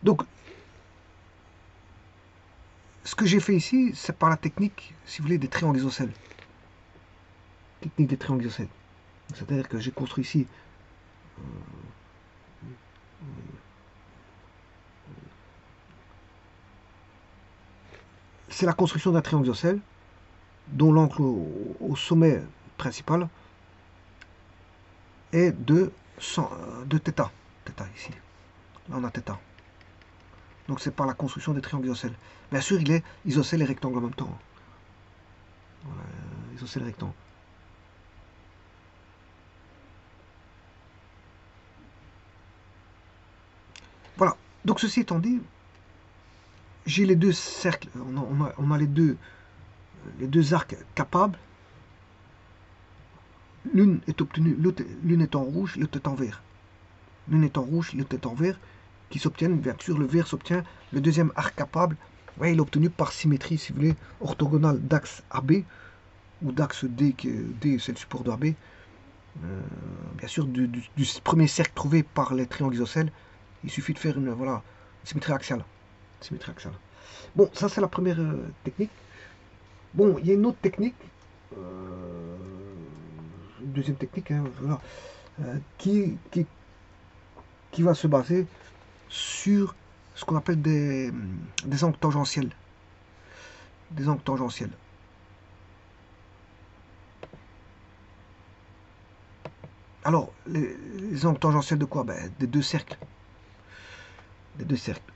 Donc, ce que j'ai fait ici, c'est par la technique, si vous voulez, des triangles isocèles. Technique des triangles isocèles. C'est-à-dire que j'ai construit ici c'est la construction d'un triangle isocèle dont l'angle au sommet principal est de θ. Θ ici. Là, on a θ. Donc c'est par la construction des triangles isocèles. Bien sûr, il est isocèle et rectangle en même temps. Voilà, isocèle et rectangle. Voilà. Donc ceci étant dit, j'ai les deux cercles, on a les deux arcs capables. L'une est obtenue, l'une est en rouge, l'autre est en vert. L'une est en rouge, l'autre est en vert, qui s'obtiennent, bien sûr, le vert s'obtient, le deuxième arc capable, ouais, il est obtenu par symétrie, si vous voulez, orthogonale d'axe AB, ou d'axe D, D c'est le support de AB. Bien sûr, du premier cercle trouvé par les triangles isocèles, il suffit de faire une, voilà, symétrie axiale. Symétrie axiale. Bon, ça c'est la première technique. Bon, il y a une autre technique, une deuxième technique, hein, voilà, qui va se baser sur ce qu'on appelle des angles tangentiels. Des angles tangentiels. Alors, les angles tangentiels de quoi? Ben, des deux cercles. Des deux cercles.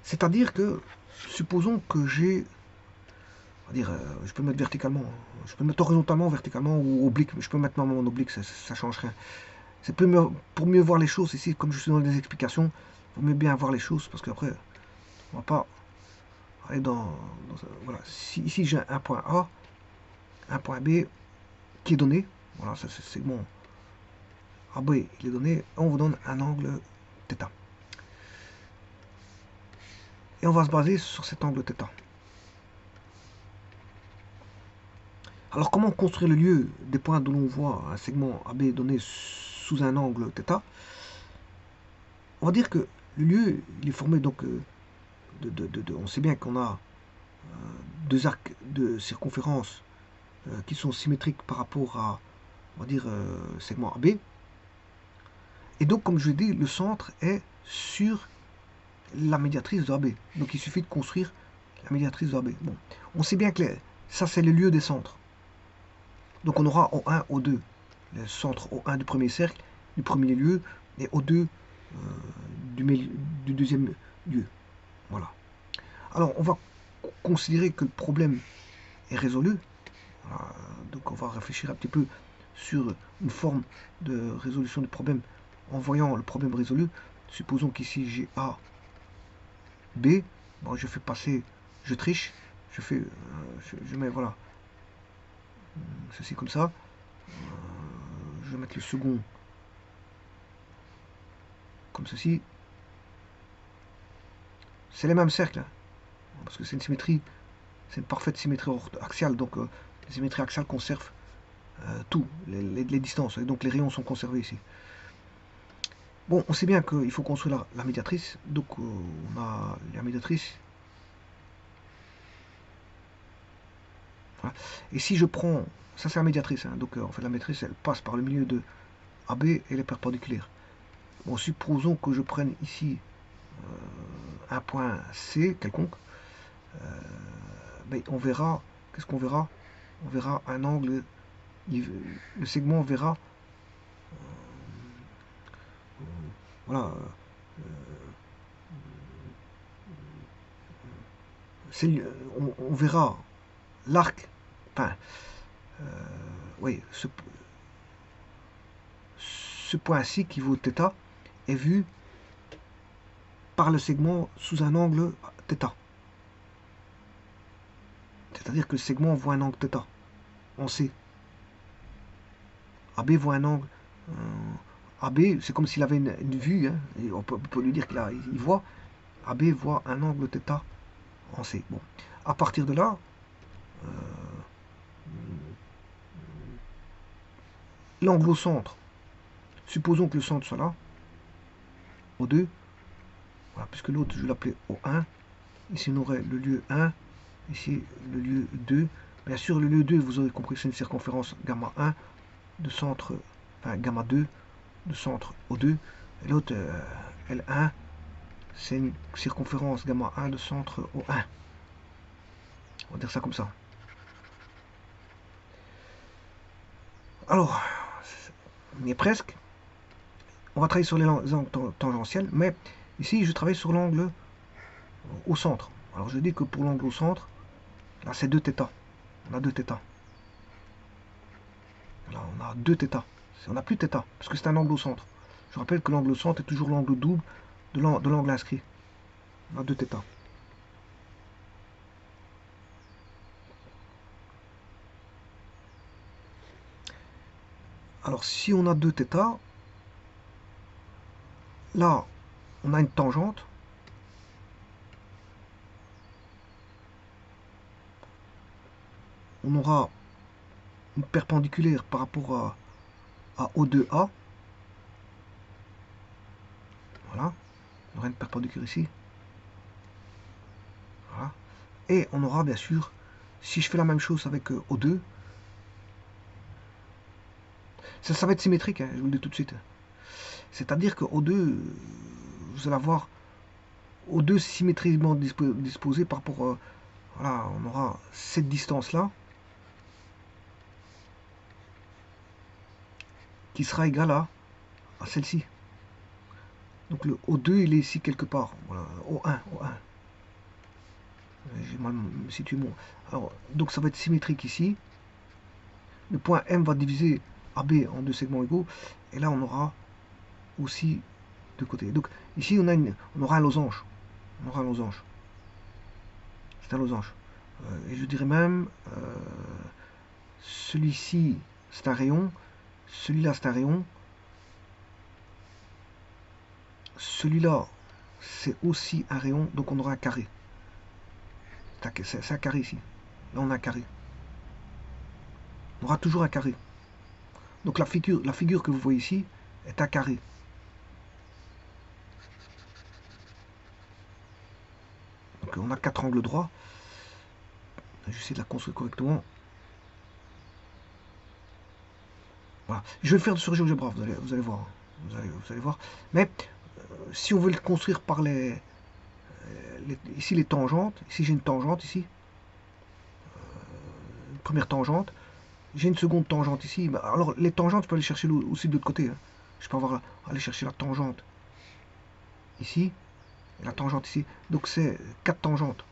C'est-à-dire que, supposons que j'ai, on va dire, je peux mettre verticalement, je peux mettre horizontalement, verticalement ou oblique, je peux mettre même en oblique, ça change rien. C'est pour mieux voir les choses ici, comme je suis dans les explications, il vaut mieux bien voir les choses, parce qu'après, on va pas aller voilà, ici j'ai un point A, un point B qui est donné, voilà, ça c'est bon, AB il est donné, on vous donne un angle θ. Et on va se baser sur cet angle θ. Alors comment construire le lieu des points d'où l'on voit un segment AB donné sous un angle θ? On va dire que le lieu il est formé donc on sait bien qu'on a deux arcs de circonférence qui sont symétriques par rapport à, on va dire, segment AB. Et donc, comme je l'ai dit, le centre est sur la médiatrice de AB. Donc, il suffit de construire la médiatrice de AB. Bon, on sait bien que ça, c'est le lieu des centres. Donc, on aura O1, O2, le centre O1 du premier cercle, du premier lieu, et O2 du deuxième lieu. Voilà. Alors, on va considérer que le problème est résolu. Voilà. Donc, on va réfléchir un petit peu sur une forme de résolution du problème en voyant le problème résolu. Supposons qu'ici j'ai A, B. Bon, je fais passer, je triche, je fais, je mets, voilà, ceci comme ça. Je vais mettre le second comme ceci. C'est les mêmes cercles, hein, parce que c'est une symétrie, c'est une parfaite symétrie axiale, donc les symétries axiales conservent tout, les distances, et donc les rayons sont conservés ici. Bon, on sait bien qu'il faut construire la médiatrice, donc on a la médiatrice. Voilà. Et si je prends, ça c'est la médiatrice, hein, donc en fait la médiatrice elle passe par le milieu de AB et elle est perpendiculaire. Bon, supposons que je prenne ici un point C quelconque, ben, on verra, qu'est-ce qu'on verra? On verra un angle, le segment verra, voilà, on verra l'arc, enfin, oui, ce point-ci qui vaut θ est vu par le segment sous un angle θ. C'est-à-dire que le segment voit un angle θ. On sait. AB voit un angle. AB, c'est comme s'il avait une vue. Hein, et on peut lui dire qu'il voit. AB voit un angle θ en C. Bon. À partir de là, l'angle au centre, supposons que le centre soit là, O2, voilà, puisque l'autre je vais l'appeler O1, ici on aurait le lieu 1, ici le lieu 2, bien sûr le lieu 2 vous aurez compris que c'est une circonférence gamma 1 de centre, enfin gamma 2 de centre O2, et l'autre L1 c'est une circonférence gamma 1 de centre O1, on va dire ça comme ça. Alors, on y est presque. On va travailler sur les angles tangentiels, mais ici je travaille sur l'angle au centre. Alors je dis que pour l'angle au centre, là c'est 2θ. On a 2θ. Là on a 2θ. On n'a plus θ, parce que c'est un angle au centre. Je rappelle que l'angle au centre est toujours l'angle double de l'angle inscrit. On a 2θ. Alors si on a 2θ, là on a une tangente. On aura une perpendiculaire par rapport à O2A. Voilà. On aura une perpendiculaire ici. Voilà. Et on aura bien sûr, si je fais la même chose avec O2, ça va être symétrique, hein, je vous le dis tout de suite. C'est-à-dire que O2, vous allez avoir O2 symétriquement disposé par rapport, voilà, on aura cette distance-là, qui sera égale à celle-ci. Donc le O2, il est ici quelque part. Voilà, O1. J'ai mal situé mon... Alors, donc ça va être symétrique ici. Le point M va diviser AB en deux segments égaux. Et là, on aura aussi deux côtés. Donc ici, on aura un losange. On aura un losange. C'est un losange. Et je dirais même, celui-ci, c'est un rayon. Celui-là, c'est un rayon. Celui-là, c'est aussi un rayon. Donc on aura un carré. C'est un carré ici. Là, on a un carré. on aura toujours un carré. Donc la figure que vous voyez ici est un carré. Donc on a 4 angles droits. J'essaie de la construire correctement. Voilà. Je vais le faire sur GeoGebra, vous allez voir. Vous allez voir. Mais si on veut le construire par ici les tangentes, ici j'ai une tangente ici, une première tangente, j'ai une seconde tangente ici. Alors les tangentes, je peux aller chercher aussi de l'autre côté. Hein. Je peux aller chercher la tangente ici, et la tangente ici. Donc c'est 4 tangentes.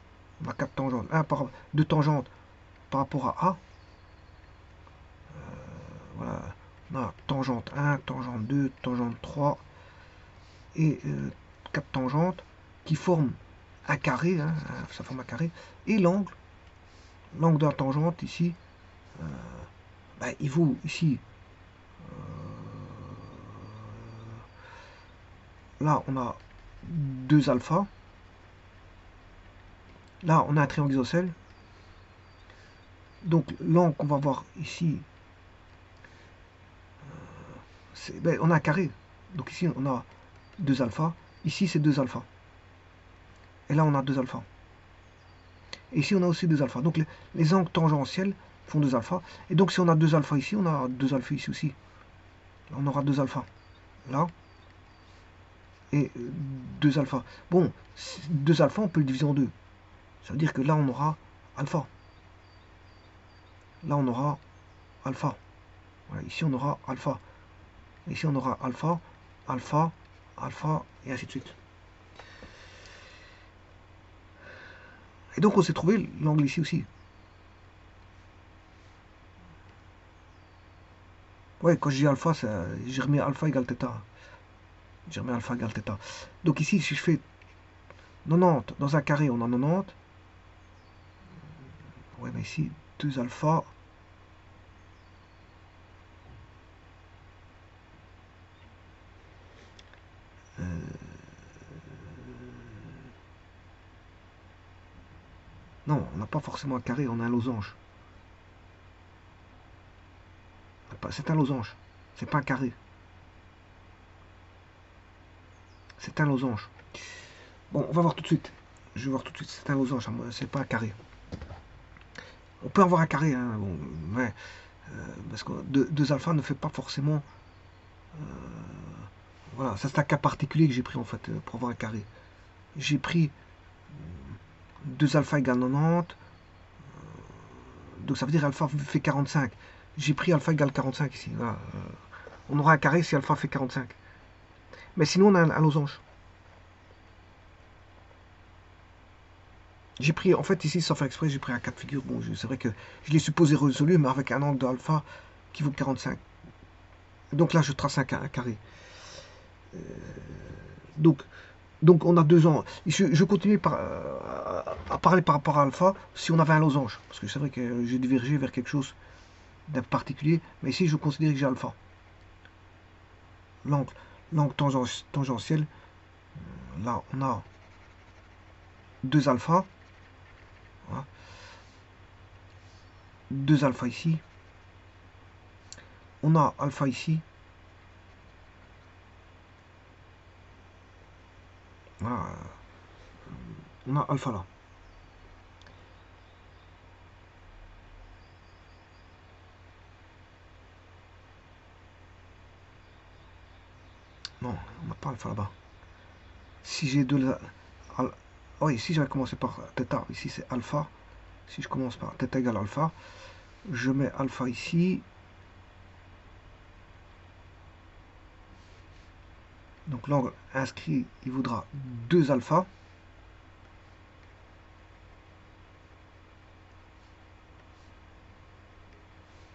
On a 4 tangentes. 2 tangentes par rapport à A. Voilà. On a tangente 1, tangente 2, tangente 3 et 4 tangentes qui forment un carré, hein, ça forme un carré, et l'angle de la tangente ici, il vaut ici, là on a 2 alpha, là on a un triangle isocèle, donc l'angle qu'on va voir ici, on a un carré, donc ici on a 2 alpha, ici c'est 2 alpha, et là on a 2 alpha. Et ici on a aussi 2 alpha. Donc les angles tangentiels font 2 alpha. Et donc si on a 2 alpha ici, on a 2 alpha ici aussi. Là, on aura 2 alpha. Là. Et 2 alpha. Bon, 2 alpha, on peut le diviser en 2. Ça veut dire que là on aura alpha. Là on aura alpha. Voilà, ici on aura alpha. Ici on aura alpha, alpha, alpha, et ainsi de suite. Et donc on s'est trouvé l'angle ici aussi. Ouais, quand je dis alpha, j'ai remis alpha égale θ. J'ai remis alpha égale θ. Donc ici, si je fais 90, dans un carré, on a 90. Ouais, mais ici, 2 alpha. Non, on n'a pas forcément un carré, on a un losange. C'est un losange. C'est pas un carré. C'est un losange. Bon, on va voir tout de suite. Je vais voir tout de suite. C'est un losange. C'est pas un carré. On peut avoir un carré, hein, bon, mais, parce que 2 alpha ne fait pas forcément. Voilà, ça c'est un cas particulier que j'ai pris en fait pour avoir un carré. J'ai pris 2 alpha égale 90. Donc ça veut dire alpha fait 45. J'ai pris alpha égale 45 ici. Voilà. On aura un carré si alpha fait 45. Mais sinon on a un losange. J'ai pris, en fait ici sans faire exprès, j'ai pris un cas de figure. Bon, c'est vrai que je l'ai supposé résolu, mais avec un angle de alpha qui vaut 45. Donc là je trace un carré. Donc on a 2 ans. Je continue à parler par rapport à alpha si on avait un losange. Parce que c'est vrai que j'ai divergé vers quelque chose d'un particulier. Mais ici, je considère que j'ai alpha. L'angle tangentiel. Là, on a 2 alpha. Voilà. 2 alpha ici. On a alpha ici. Voilà. On a alpha là. Non, on n'a pas alpha là-bas. Si j'ai de oui, ici j'avais commencé par θ. Ici c'est alpha. Si je commence par θ égale alpha, je mets alpha ici. Donc l'angle inscrit, il vaudra 2 alpha.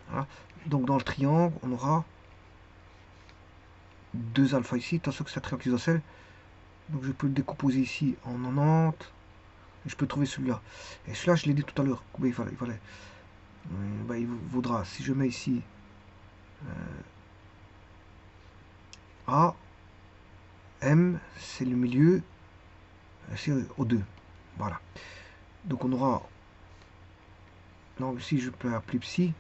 Voilà. Donc dans le triangle, on aura 2 alpha ici. Attention que c'est un triangle isocèle. Donc je peux le décomposer ici en 90. Et je peux trouver celui-là. Et celui-là, je l'ai dit tout à l'heure. Il vaudra, si je mets ici A, M, c'est le milieu, c'est O2. Voilà. Donc on aura, donc ici je peux appeler psi.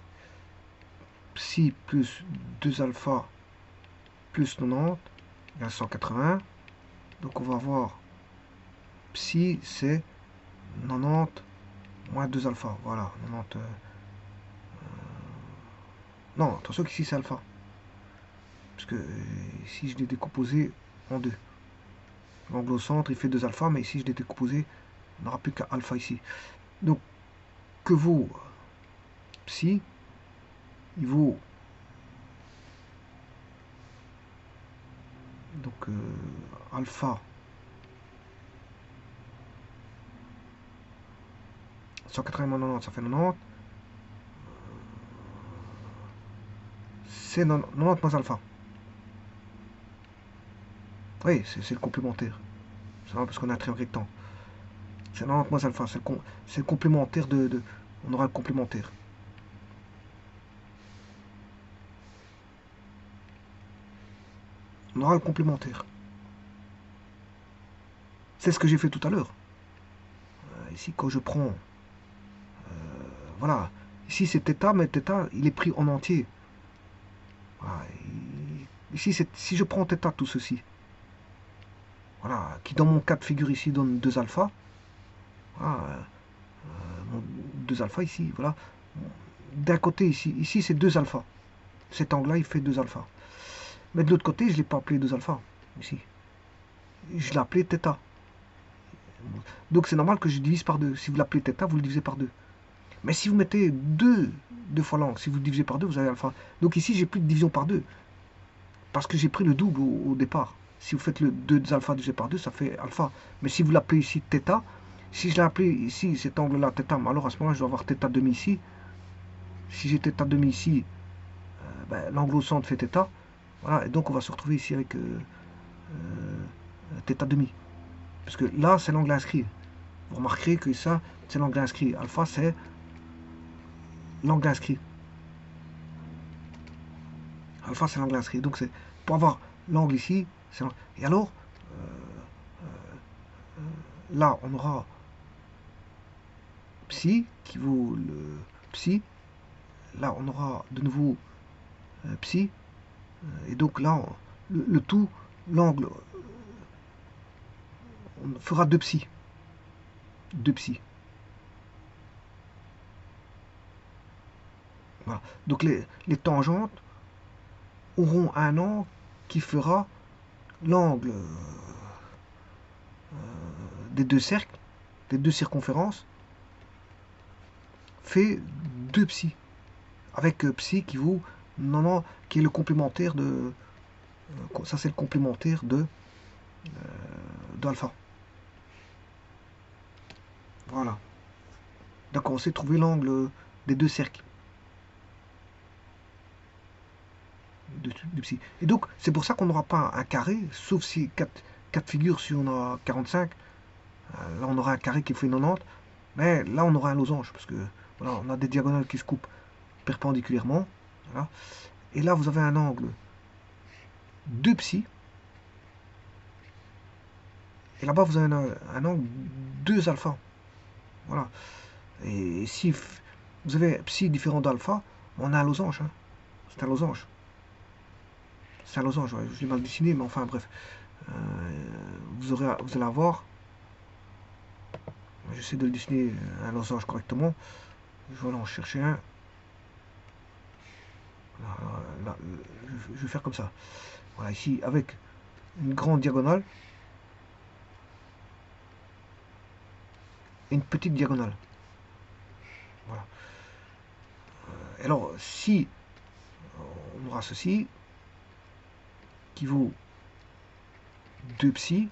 psi plus 2 alpha plus 90 égale 180. Donc on va avoir psi c'est 90 moins 2 alpha. Voilà, 90. Non, attention qu'ici c'est alpha. Parce que ici je l'ai décomposé en deux. L'angle au centre il fait 2 alpha, mais ici je l'ai décomposé, on n'aura plus qu'à alpha ici. Donc que vaut psi? Il vaut donc alpha 180 moins 90, ça fait 90. C'est 90 moins alpha. Oui, c'est le complémentaire. C'est parce qu'on a un triangle rectangle. C'est 90 moins alpha. C'est le complémentaire de. On aura le complémentaire. On aura le complémentaire. C'est ce que j'ai fait tout à l'heure. Ici, quand je prends. Voilà. Ici, c'est θ, mais θ, il est pris en entier. Voilà. Ici, si je prends θ, tout ceci. Voilà. Qui, dans mon cas de figure ici, donne 2 alpha. Voilà. 2 alpha ici. Voilà. D'un côté, ici c'est 2 alpha. Cet angle-là, il fait 2 alpha. Mais de l'autre côté, je ne l'ai pas appelé 2 alpha. Ici. Je l'ai appelé θ. Donc c'est normal que je divise par 2. Si vous l'appelez θ, vous le divisez par 2. Mais si vous mettez 2 fois l'angle, si vous le divisez par 2, vous avez alpha. Donc ici, j'ai plus de division par 2. Parce que j'ai pris le double au départ. Si vous faites le 2 alpha divisé par 2, ça fait alpha. Mais si vous l'appelez ici θ, si je l'ai appelé ici, cet angle-là, θ, alors à ce moment-là, je dois avoir θ demi ici. Si j'ai θ demi ici, ben, l'angle au centre fait θ. Voilà, et donc on va se retrouver ici avec θ demi. Parce que là, c'est l'angle inscrit. Vous remarquerez que ça, c'est l'angle inscrit. Alpha, c'est l'angle inscrit. Alpha, c'est l'angle inscrit. Donc, c'est pour avoir l'angle ici. Et alors, là, on aura psi qui vaut le psi. Là, on aura de nouveau psi. Et donc là, le tout, l'angle, on fera 2 psi. 2 psi. Voilà. Donc les tangentes auront un angle qui fera l'angle des deux cercles, des deux circonférences, fait 2 psi. Avec psi qui vaut qui est le complémentaire de. Ça c'est le complémentaire d'alpha. Voilà. Donc on sait trouver l'angle des deux cercles. De psi. Et donc c'est pour ça qu'on n'aura pas un carré, sauf si 4 figures, si on a 45. Là on aura un carré qui fait 90. Mais là on aura un losange, parce que voilà, on a des diagonales qui se coupent perpendiculairement. Voilà. Et là vous avez un angle 2 psi. Et là-bas vous avez un angle 2 alpha. Voilà. Et si vous avez psi différent d'alpha, on a un losange. Hein. C'est un losange. C'est un losange, ouais. Je l'ai mal dessiné, mais enfin bref. Vous allez avoir. J'essaie de le dessiner un losange correctement. Je vais aller en chercher un. Là, je vais faire comme ça. Voilà, ici, avec une grande diagonale et une petite diagonale. Voilà. Alors, si on aura ceci, qui vaut 2 psi,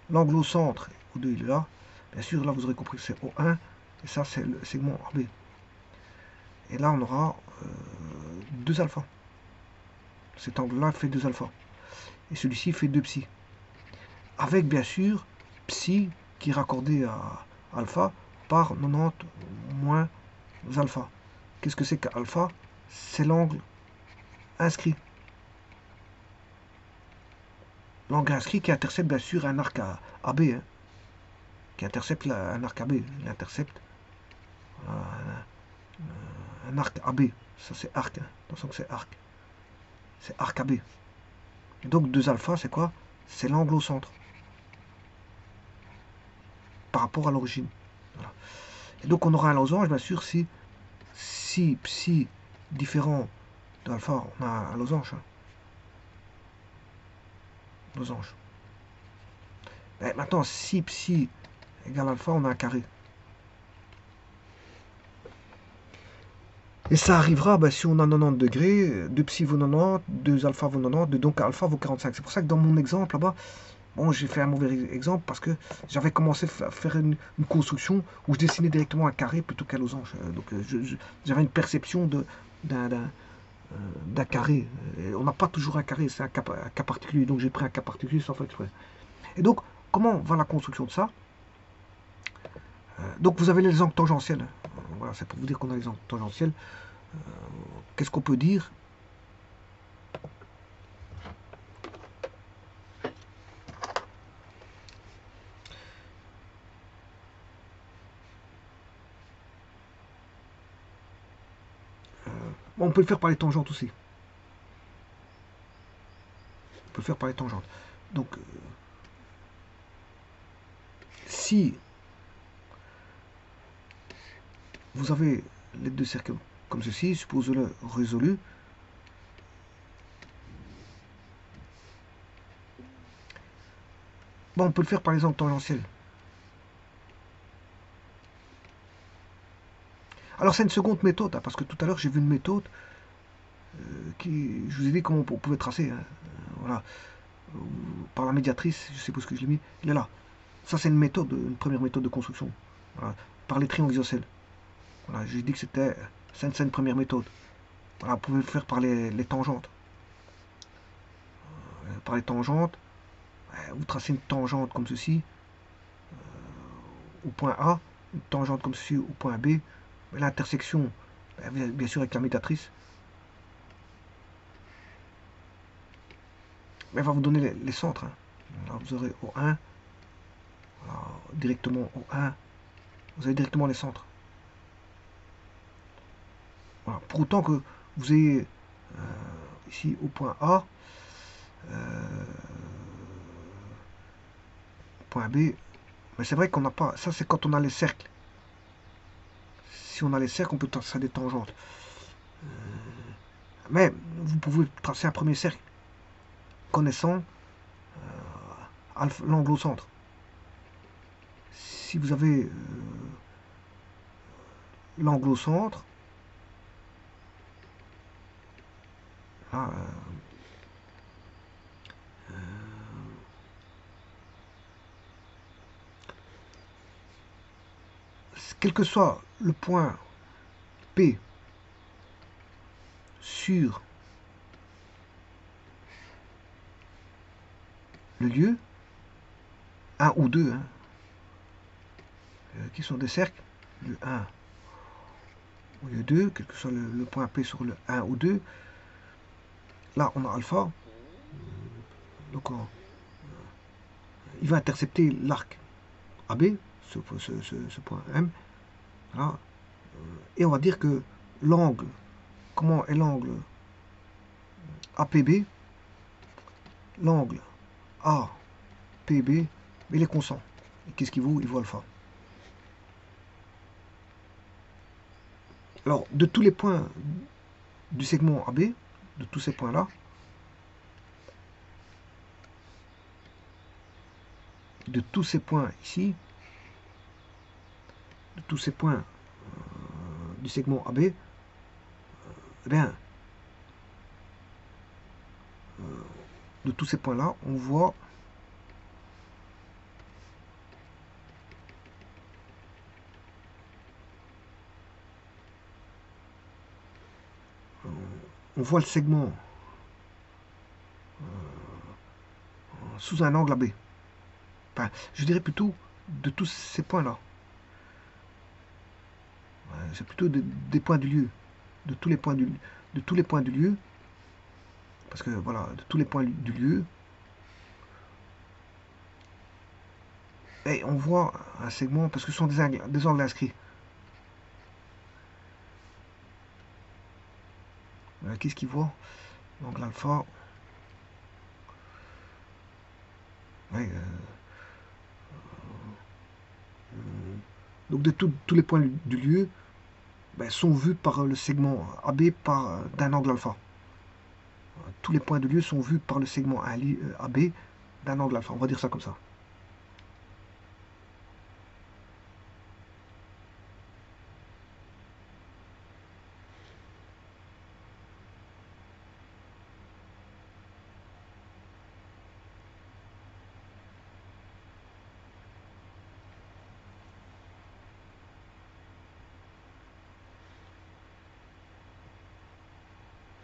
l'angle au centre, O2 il est là, bien sûr, là vous aurez compris que c'est O1, et ça c'est le segment AB. Et là on aura 2 alpha. Cet angle-là fait 2 alpha. Et celui-ci fait 2 psi. Avec bien sûr psi qui est raccordé à alpha par 90 moins alpha. Qu'est-ce que c'est qu'alpha? C'est l'angle inscrit. L'angle inscrit qui intercepte bien sûr un arc AB. Hein, qui intercepte un arc AB. Il intercepte un arc AB. Ça c'est arc, hein. Attention que c'est arc. C'est arc AB. Et donc 2 alpha, c'est quoi? C'est l'angle au centre. Par rapport à l'origine. Voilà. Et donc on aura un losange, bien sûr, si psi différent de alpha, on a un losange. Hein. Losange. Et maintenant, si psi égale alpha, on a un carré. Et ça arrivera si on a 90 degrés, 2 psi vaut 90, 2 alpha vaut 90, donc alpha vaut 45. C'est pour ça que dans mon exemple là-bas, bon, j'ai fait un mauvais exemple parce que j'avais commencé à faire une construction où je dessinais directement un carré plutôt qu'un losange. Donc j'avais une perception d'un carré. On n'a pas toujours un carré, c'est un cas particulier. Donc j'ai pris un cas particulier sans faire exprès. Et donc, comment va la construction de ça? Donc vous avez les angles tangentiels. Voilà, c'est pour vous dire qu'on a les angles tangentiels. Qu'est-ce qu'on peut dire? On peut le faire par les tangentes aussi. On peut le faire par les tangentes. Donc, si vous avez les deux cercles comme ceci, suppose-le résolu. Bon, on peut le faire par les angles tangentiels. Alors c'est une seconde méthode, hein, parce que tout à l'heure j'ai vu une méthode qui, je vous ai dit comment on pouvait tracer. Hein, voilà, par la médiatrice, je sais pas ce que je l'ai mis, il est là. Ça c'est une méthode, une première méthode de construction. Voilà, par les triangles isocèles. Voilà, j'ai dit que c'était une première méthode. Voilà, vous pouvez le faire par les tangentes. Par les tangentes, vous tracez une tangente comme ceci au point A, une tangente comme ceci au point B. L'intersection, bien sûr avec la médiatrice, elle va vous donner les centres. Hein. Alors vous aurez au 1, directement au 1, vous avez directement les centres. Voilà. Pour autant que vous ayez ici au point A, point B, mais c'est vrai qu'on n'a pas, ça c'est quand on a les cercles. Si on a les cercles, on peut tracer des tangentes. Mais vous pouvez tracer un premier cercle connaissant l'angle au centre. Si vous avez l'angle au centre, là, quel que soit le point P sur le lieu, 1 ou 2, hein, qui sont des cercles, le 1 ou le 2, quel que soit le point P sur le 1 ou 2, là on a alpha, donc il va intercepter l'arc AB, ce point M, là, et on va dire que l'angle, comment est l'angle APB, l'angle APB, il est constant. Et qu'est-ce qu'il vaut? Il vaut alpha. Alors, de tous les points du segment AB, de tous ces points-là, de tous ces points ici, de tous ces points du segment AB, eh bien, de tous ces points-là, on voit le segment sous un angle AB. Enfin, je dirais plutôt de tous ces points-là. C'est plutôt des points du lieu. De tous les points du lieu. Parce que voilà, de tous les points du lieu. Et on voit un segment, parce que ce sont des angles inscrits. Qu'est-ce qu'il voit? L'angle alpha. Ouais, donc de tous les points du lieu ben, sont vus par le segment AB d'un angle alpha. Tous les points de lieu sont vus par le segment AB d'un angle alpha. On va dire ça comme ça.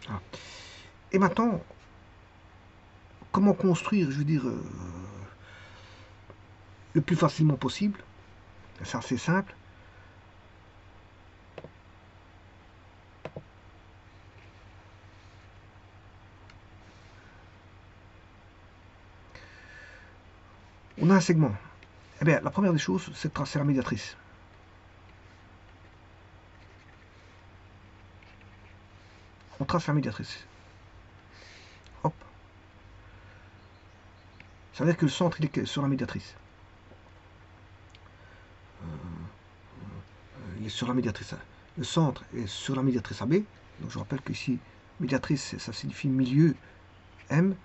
Voilà. Et maintenant, comment construire, je veux dire, le plus facilement possible? C'est assez simple. On a un segment. Eh bien, la première des choses, c'est de tracer la médiatrice. On trace la médiatrice. Hop. Ça veut dire que le centre, il est sur la médiatrice. Il est sur la médiatrice. Le centre est sur la médiatrice AB. Donc je rappelle qu'ici, médiatrice, ça signifie milieu M.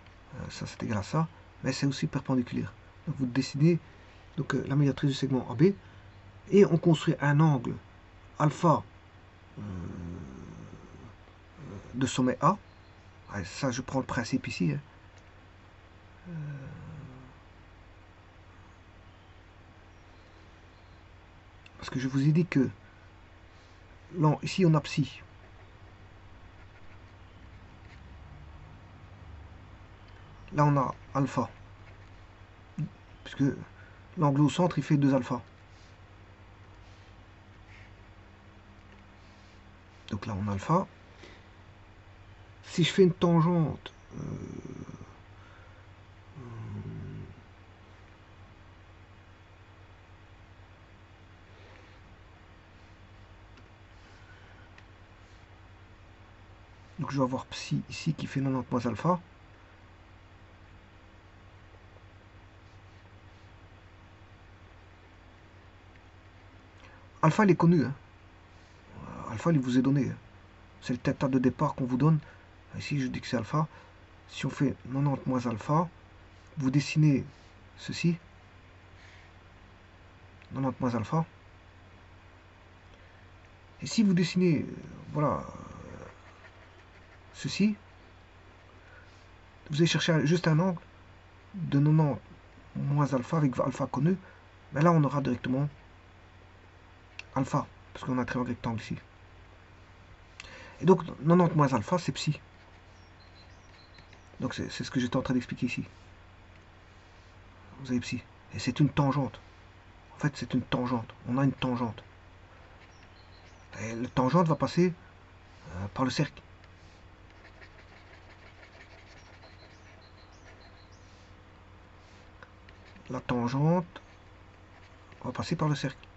Ça, c'est égal à ça. Mais c'est aussi perpendiculaire. Donc vous dessinez donc, la médiatrice du segment AB. Et on construit un angle alpha de sommet A. Ouais, ça, je prends le principe ici. Hein. Parce que je vous ai dit que là, ici, on a psi. Là, on a alpha. Puisque l'angle au centre, il fait 2 alpha. Donc là, on a alpha. Si je fais une tangente donc je vais avoir psi ici qui fait 90 moins alpha. Alpha, il est connu. Hein. Alpha, il vous est donné. Hein. C'est le θ de départ qu'on vous donne. Ici, je dis que c'est alpha. Si on fait 90 moins alpha, vous dessinez ceci. 90 moins alpha. Et si vous dessinez, voilà, ceci, vous allez chercher juste un angle de 90 moins alpha avec alpha connu. Mais là, on aura directement alpha, parce qu'on a un triangle rectangle ici. Et donc, 90 moins alpha, c'est psi. Donc, c'est ce que j'étais en train d'expliquer ici. Vous avez psi. Et c'est une tangente. En fait, c'est une tangente. On a une tangente. Et la tangente va passer par le cercle. La tangente va passer par le cercle.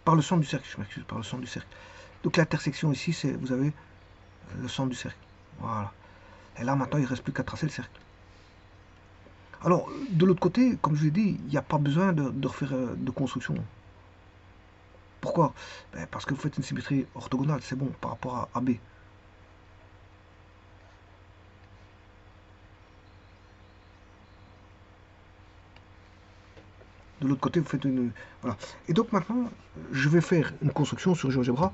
Par le centre du cercle, je m'excuse, par le centre du cercle. Donc l'intersection ici, c'est, vous avez le centre du cercle. Voilà. Et là, maintenant, il ne reste plus qu'à tracer le cercle. Alors, de l'autre côté, comme je l'ai dit, il n'y a pas besoin de refaire de construction. Pourquoi? Ben, parce que vous faites une symétrie orthogonale, c'est bon, par rapport à AB. De l'autre côté, vous faites une... Voilà. Et donc maintenant, je vais faire une construction sur GeoGebra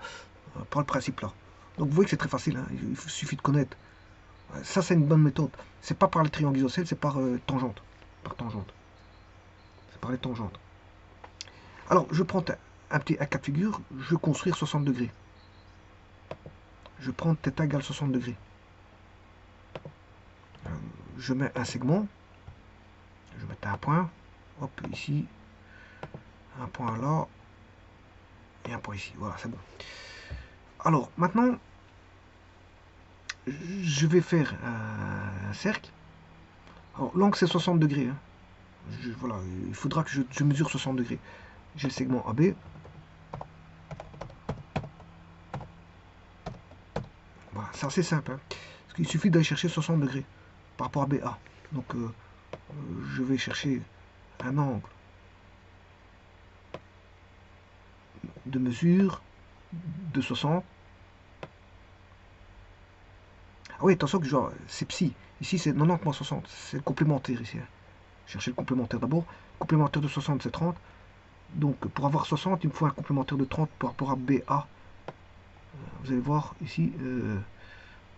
par le principe là. Donc vous voyez que c'est très facile, hein. Il suffit de connaître. Ça, c'est une bonne méthode. C'est pas par les triangles isocèles, c'est par tangente. Par tangente. C'est par les tangentes. Alors, je prends un cas de figure, je vais construire 60 degrés. Je prends θ égale 60 degrés. Je mets un segment. Je mets un point. Hop, ici. Un point là. Et un point ici. Voilà, c'est bon. Alors, maintenant, je vais faire un cercle. Alors, l'angle, c'est 60 degrés. Hein. Voilà, il faudra que je mesure 60 degrés. J'ai le segment AB. c'est assez simple. Hein. Parce qu'il suffit d'aller chercher 60 degrés par rapport à BA. Donc, je vais chercher un angle de mesure de 60. Ah oui, attention que genre, c'est psi. Ici, c'est 90 moins 60. C'est le complémentaire ici. Hein. Chercher le complémentaire d'abord. Complémentaire de 60, c'est 30. Donc, pour avoir 60, il me faut un complémentaire de 30 par rapport à BA. Vous allez voir ici,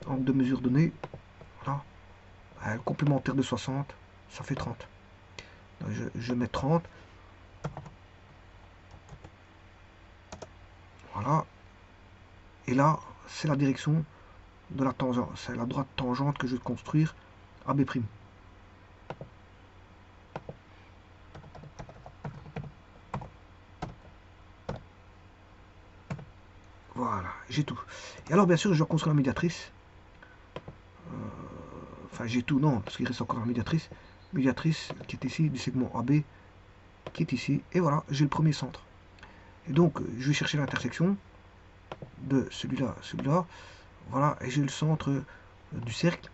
angle de mesure donné. Voilà. Le complémentaire de 60, ça fait 30. Donc, je mets 30. Voilà. Et là, c'est la direction de la tangente. C'est la droite tangente que je vais construire AB'. Voilà, j'ai tout. Et alors, bien sûr, je dois construire la médiatrice. Enfin, j'ai tout, non, parce qu'il reste encore la médiatrice. Médiatrice qui est ici, du segment AB, qui est ici. Et voilà, j'ai le premier centre. Et donc, je vais chercher l'intersection de celui-là, celui-là. Voilà, et j'ai le centre du cercle.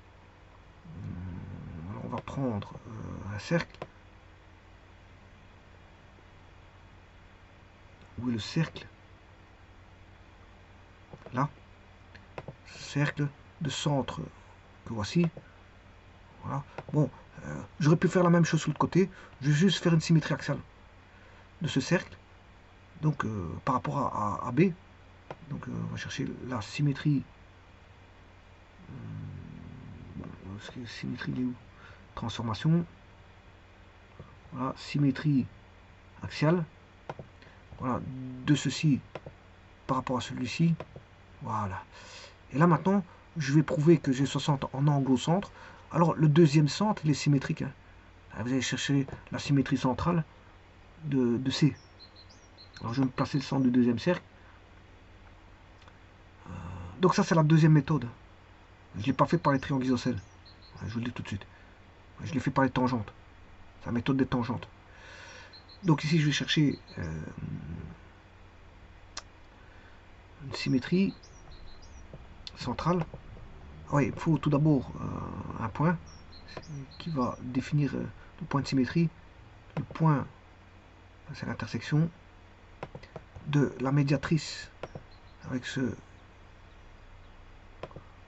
Alors, on va prendre un cercle. Où est le cercle? Là. Cercle de centre que voici. Voilà. Bon, j'aurais pu faire la même chose sur l'autre côté. Je vais juste faire une symétrie axiale de ce cercle. Donc, par rapport à B. Donc, on va chercher la symétrie. Bon, symétrie, il est où? Transformation. Voilà, symétrie axiale. Voilà, de ceci par rapport à celui-ci. Voilà. Et là, maintenant, je vais prouver que j'ai 60 en angle au centre. Alors, le deuxième centre, il est symétrique. Hein. Vous allez chercher la symétrie centrale de C. Alors, je vais me placer le centre du deuxième cercle. Donc, ça, c'est la deuxième méthode. Je ne l'ai pas fait par les triangles isocèles. Je vous le dis tout de suite. Je l'ai fait par les tangentes. C'est la méthode des tangentes. Donc, ici, je vais chercher une symétrie centrale. Oui, il faut tout d'abord un point qui va définir le point de symétrie. Le point, c'est l'intersection de la médiatrice avec le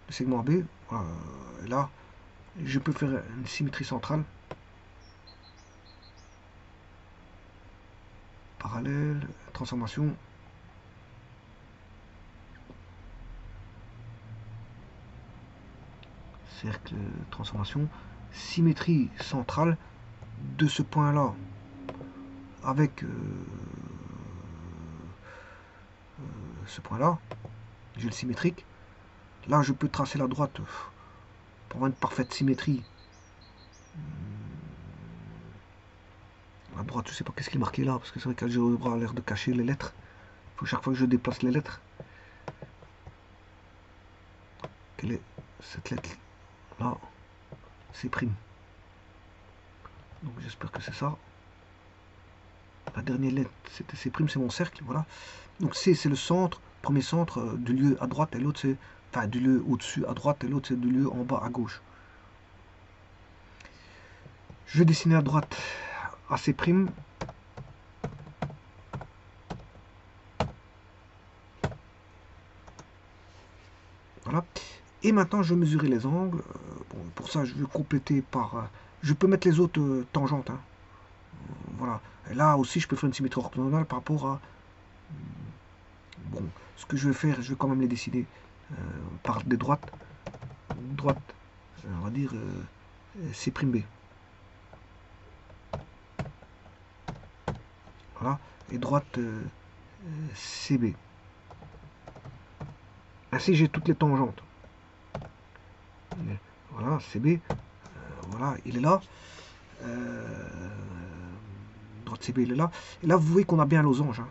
segment AB. Voilà, là, je peux faire une symétrie centrale. Parallèle, transformation. Cercle, transformation. Symétrie centrale de ce point-là avec ce point-là. J'ai le symétrique. Là, je peux tracer la droite pour avoir une parfaite symétrie. La droite, je sais pas qu'est-ce qui est marqué là, parce que c'est vrai qu'Algébre a l'air de cacher les lettres. Il faut chaque fois que je déplace les lettres. Quelle est cette lettre là? C'est prime. Donc j'espère que c'est ça. La dernière lettre, c'était C', c'est mon cercle, voilà. Donc C, c'est le centre, premier centre du lieu à droite, et l'autre c'est, enfin du lieu au-dessus à droite, et l'autre c'est du lieu en bas à gauche. Je vais dessiner à droite AC'. Voilà. Et maintenant, je vais mesurer les angles. Bon, pour ça, je vais compléter par... je peux mettre les autres tangentes. Hein. Voilà. Et là aussi, je peux faire une symétrie orthogonale par rapport à... Bon, ce que je vais faire, je vais quand même les dessiner par des droites. Droite, on va dire C'B. Voilà. Et droite CB. Ainsi, j'ai toutes les tangentes. Voilà, CB. Voilà, il est là. Droite CB, il est là. Et là, vous voyez qu'on a bien un losange. Hein.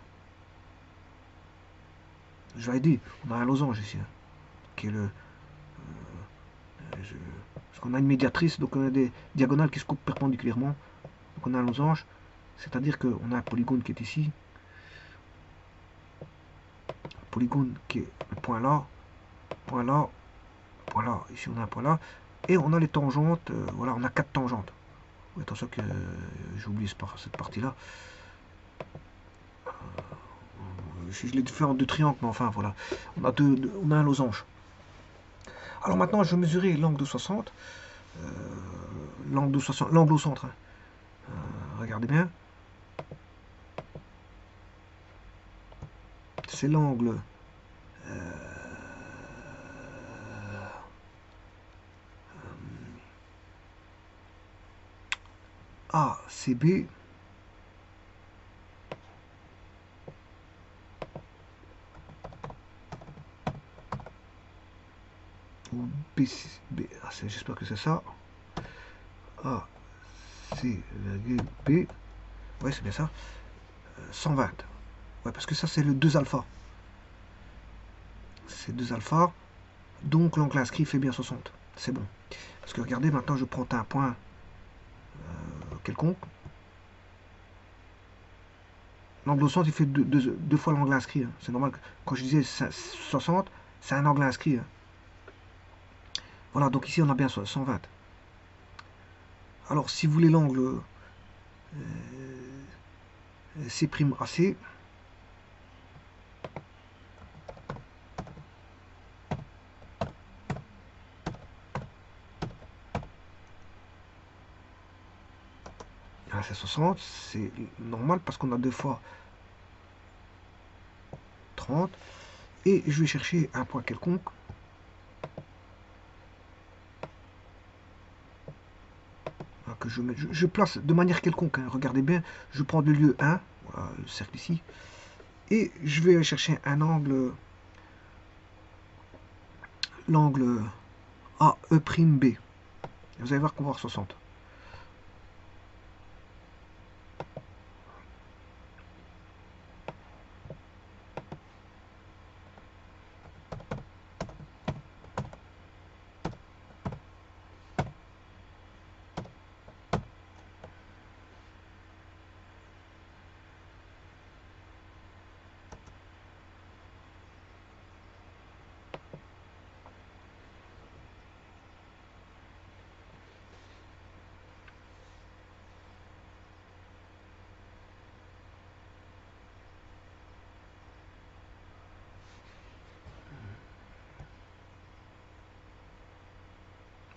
Je l'avais dit, on a un losange ici. Hein, qui est le... parce qu'on a une médiatrice, donc on a des diagonales qui se coupent perpendiculairement. Donc on a un losange. C'est-à-dire qu'on a un polygone qui est ici. Polygone qui est le point là, Voilà, ici on a un point là. Et on a les tangentes, voilà, on a 4 tangentes. Attention que j'ai oublié cette partie-là. Je l'ai fait en deux triangles, mais enfin voilà. On a un losange. Alors maintenant, je vais mesurer l'angle de 60. L'angle au centre. Hein. Regardez bien. C'est l'angle ACB. Ou BC, j'espère que c'est ça. A, C, B. Ouais, c'est bien ça. 120. Ouais, parce que ça, c'est le 2 alpha. C'est 2 alpha. Donc, l'angle inscrit fait bien 60. C'est bon. Parce que regardez, maintenant, je prends un point quelconque. L'angle au centre, il fait deux fois l'angle inscrit. Hein. C'est normal. Quand je disais 60, c'est un angle inscrit. Hein. Voilà, donc ici, on a bien 120. Alors, si vous voulez l'angle C'AC, c'est 60, c'est normal parce qu'on a 2 fois 30. Et je vais chercher un point quelconque. Que je place de manière quelconque. Hein. Regardez bien, je prends le lieu 1, voilà, le cercle ici, et je vais chercher un angle, l'angle AE'B. Vous allez voir qu'on va avoir 60.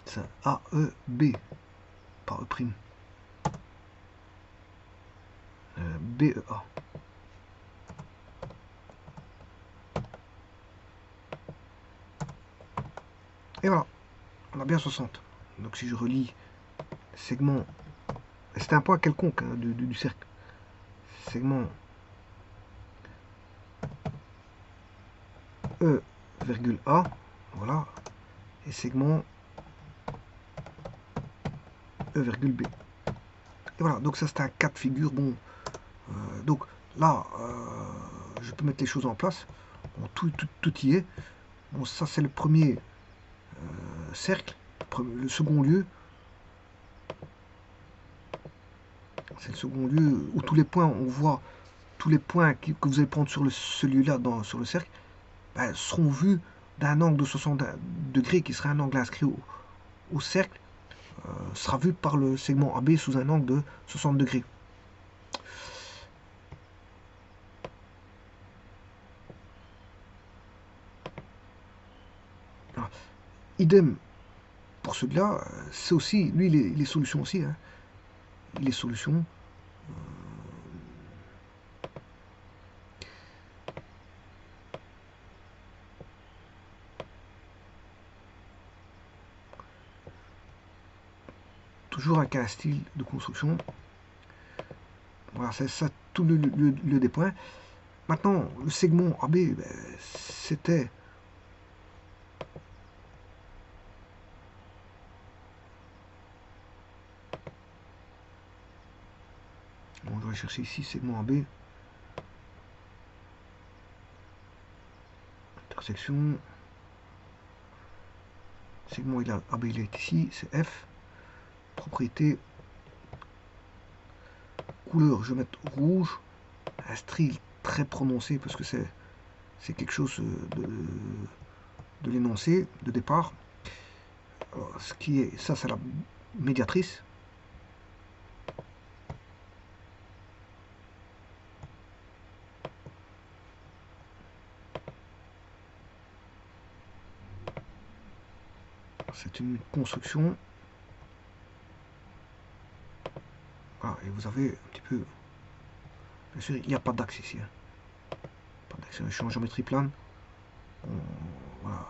C'est AEB, pas E'. BEA. Et voilà, on a bien 60. Donc si je relis segment, c'est un point quelconque hein, du cercle. Segment E,A, voilà, et segment E,B. Et voilà, donc ça c'est un cas de figure. Bon, donc là, je peux mettre les choses en place. Bon, tout y est. Bon, ça c'est le premier cercle, le second lieu. C'est le second lieu où tous les points, on voit tous les points que vous allez prendre sur ce lieu-là, sur le cercle, ben, seront vus d'un angle de 60 degrés qui sera un angle inscrit au cercle, sera vu par le segment AB sous un angle de 60 degrés. Alors, idem pour celui-là, c'est aussi, lui, il est solution aussi. Hein. Il est solution. Toujours avec un style de construction. Voilà, c'est ça tout le des points. Maintenant, le segment AB, ben, c'était bon, je vais chercher ici segment AB, intersection, segment AB il est ici, c'est F, propriété, couleur, je vais mettre rouge, un style très prononcé parce que c'est quelque chose de l'énoncé de départ. Alors, ce qui est, ça c'est la médiatrice. C'est une construction. Ah, et vous avez un petit peu. Bien sûr, il n'y a pas d'axe ici. Hein. Pas d'axe, je suis en géométrie plane. Voilà.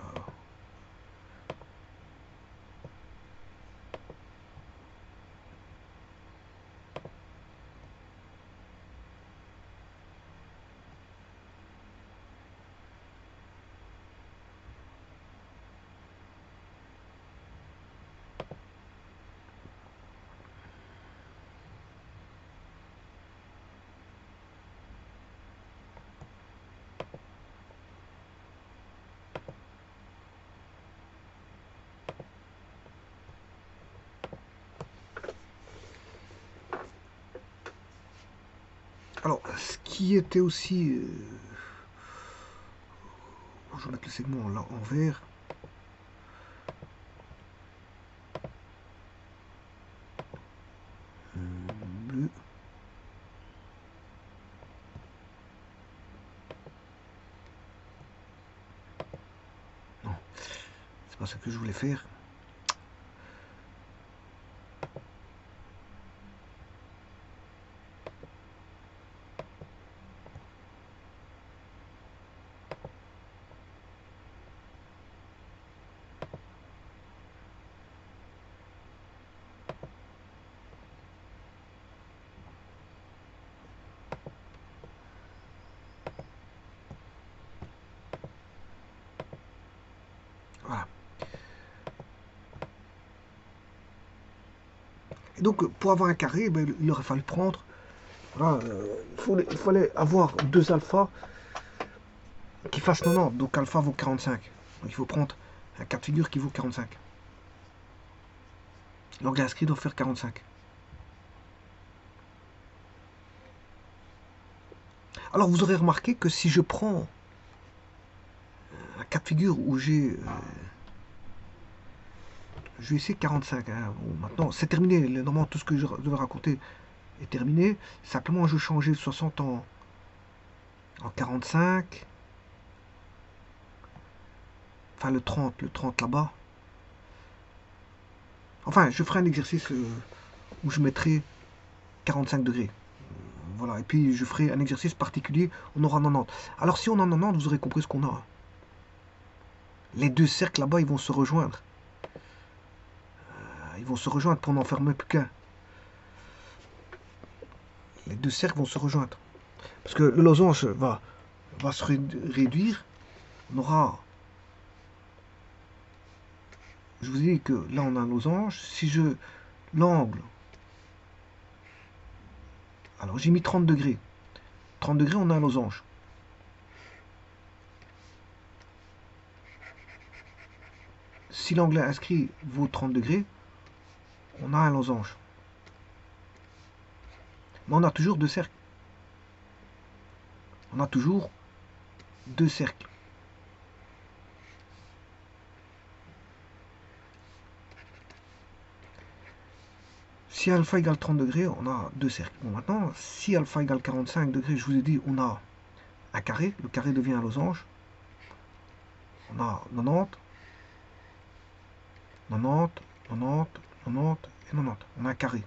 Alors, ce qui était aussi... je vais mettre le segment là en vert. Bleu. Non, c'est pas ça que je voulais faire. Voilà. Et donc, pour avoir un carré, ben, il aurait fallu prendre... Voilà, il fallait avoir deux alphas qui fassent 90. Donc, alpha vaut 45. Donc, il faut prendre un cas de figure qui vaut 45. L'angle inscrit doit faire 45. Alors, vous aurez remarqué que si je prends un cas de figure où j'ai... je vais essayer 45. Hein. Bon, maintenant, c'est terminé. Normalement, tout ce que je devais raconter est terminé. Simplement, je changeais le 60 en 45. Enfin, le 30 là-bas. Enfin, je ferai un exercice où je mettrai 45 degrés. Voilà, et puis je ferai un exercice particulier, on aura 90. Alors si on a 90, vous aurez compris ce qu'on a. Les deux cercles là-bas, ils vont se rejoindre. Ils vont se rejoindre pour n'en fermer plus qu'un. Les deux cercles vont se rejoindre. Parce que le losange va se réduire. On aura... Je vous ai dit que là, on a un losange. Si je... L'angle... Alors, j'ai mis 30 degrés. 30 degrés, on a un losange. Si l'angle inscrit vaut 30 degrés, on a un losange. Mais on a toujours deux cercles. On a toujours deux cercles. Si alpha égale 30 degrés, on a deux cercles. Bon, maintenant, si alpha égale 45 degrés, je vous ai dit, on a un carré. Le carré devient un losange. On a 90, 90, 90, 90 et 90. On a un carré.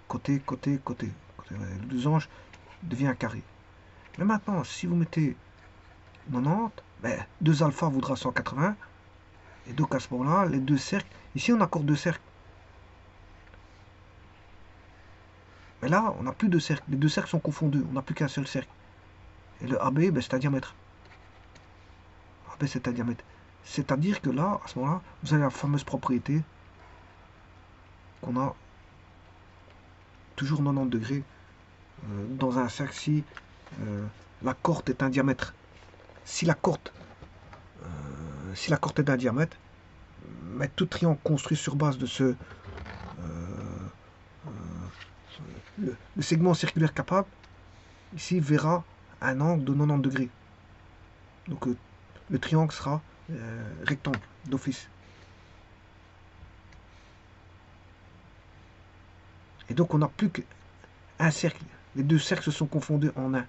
Côté, côté, côté. Le losange devient un carré. Mais maintenant, si vous mettez 90, ben, 2 alpha vaudra 180. Et donc à ce moment-là, les deux cercles, ici on a encore deux cercles. Mais là, on n'a plus de cercles. Les deux cercles sont confondus. On n'a plus qu'un seul cercle. Et le AB, ben, c'est un diamètre. AB, c'est un diamètre. C'est-à-dire que là, à ce moment-là, vous avez la fameuse propriété qu'on a toujours 90 degrés dans un cercle si la corde est un diamètre. Si la corde est un diamètre, mais tout triangle construit sur base de ce le segment circulaire capable, ici verra un angle de 90 degrés. Donc le triangle sera rectangle d'office. Et donc on n'a plus qu'un cercle. Les deux cercles se sont confondus en un.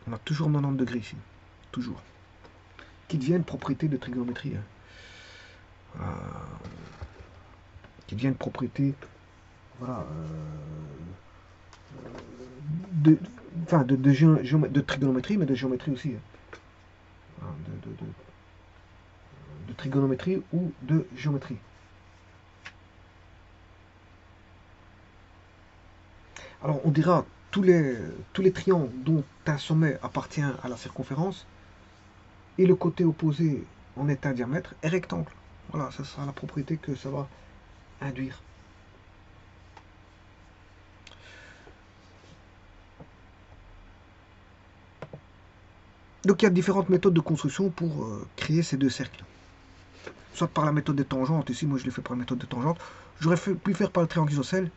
On a toujours 90 degrés ici. Toujours. Qui deviennent propriété de trigonométrie. Qui deviennent propriété, voilà, de trigonométrie, mais de géométrie aussi. De trigonométrie ou de géométrie. Alors on dira tous les triangles dont un sommet appartient à la circonférence et le côté opposé en est un diamètre est rectangle. Voilà, ça sera la propriété que ça va induire. Donc il y a différentes méthodes de construction pour créer ces deux cercles. Soit par la méthode des tangentes, ici moi je l'ai fait par la méthode des tangentes. J'aurais pu faire par le triangle isocèle.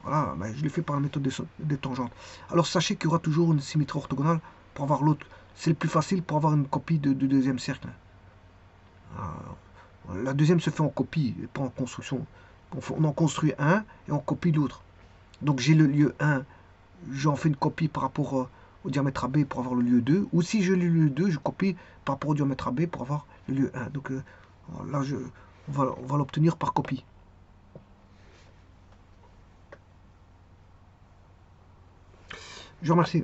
Voilà, mais je l'ai fait par la méthode des tangentes. Alors sachez qu'il y aura toujours une symétrie orthogonale pour avoir l'autre. C'est le plus facile pour avoir une copie de deuxième cercle. La deuxième se fait en copie, pas en construction. On en construit un et on copie l'autre. Donc j'ai le lieu 1, j'en fais une copie par rapport au diamètre AB pour avoir le lieu 2. Ou si je lis le lieu 2, je copie par rapport au diamètre AB pour avoir le lieu 1. Donc là, on va l'obtenir par copie. Je vous remercie.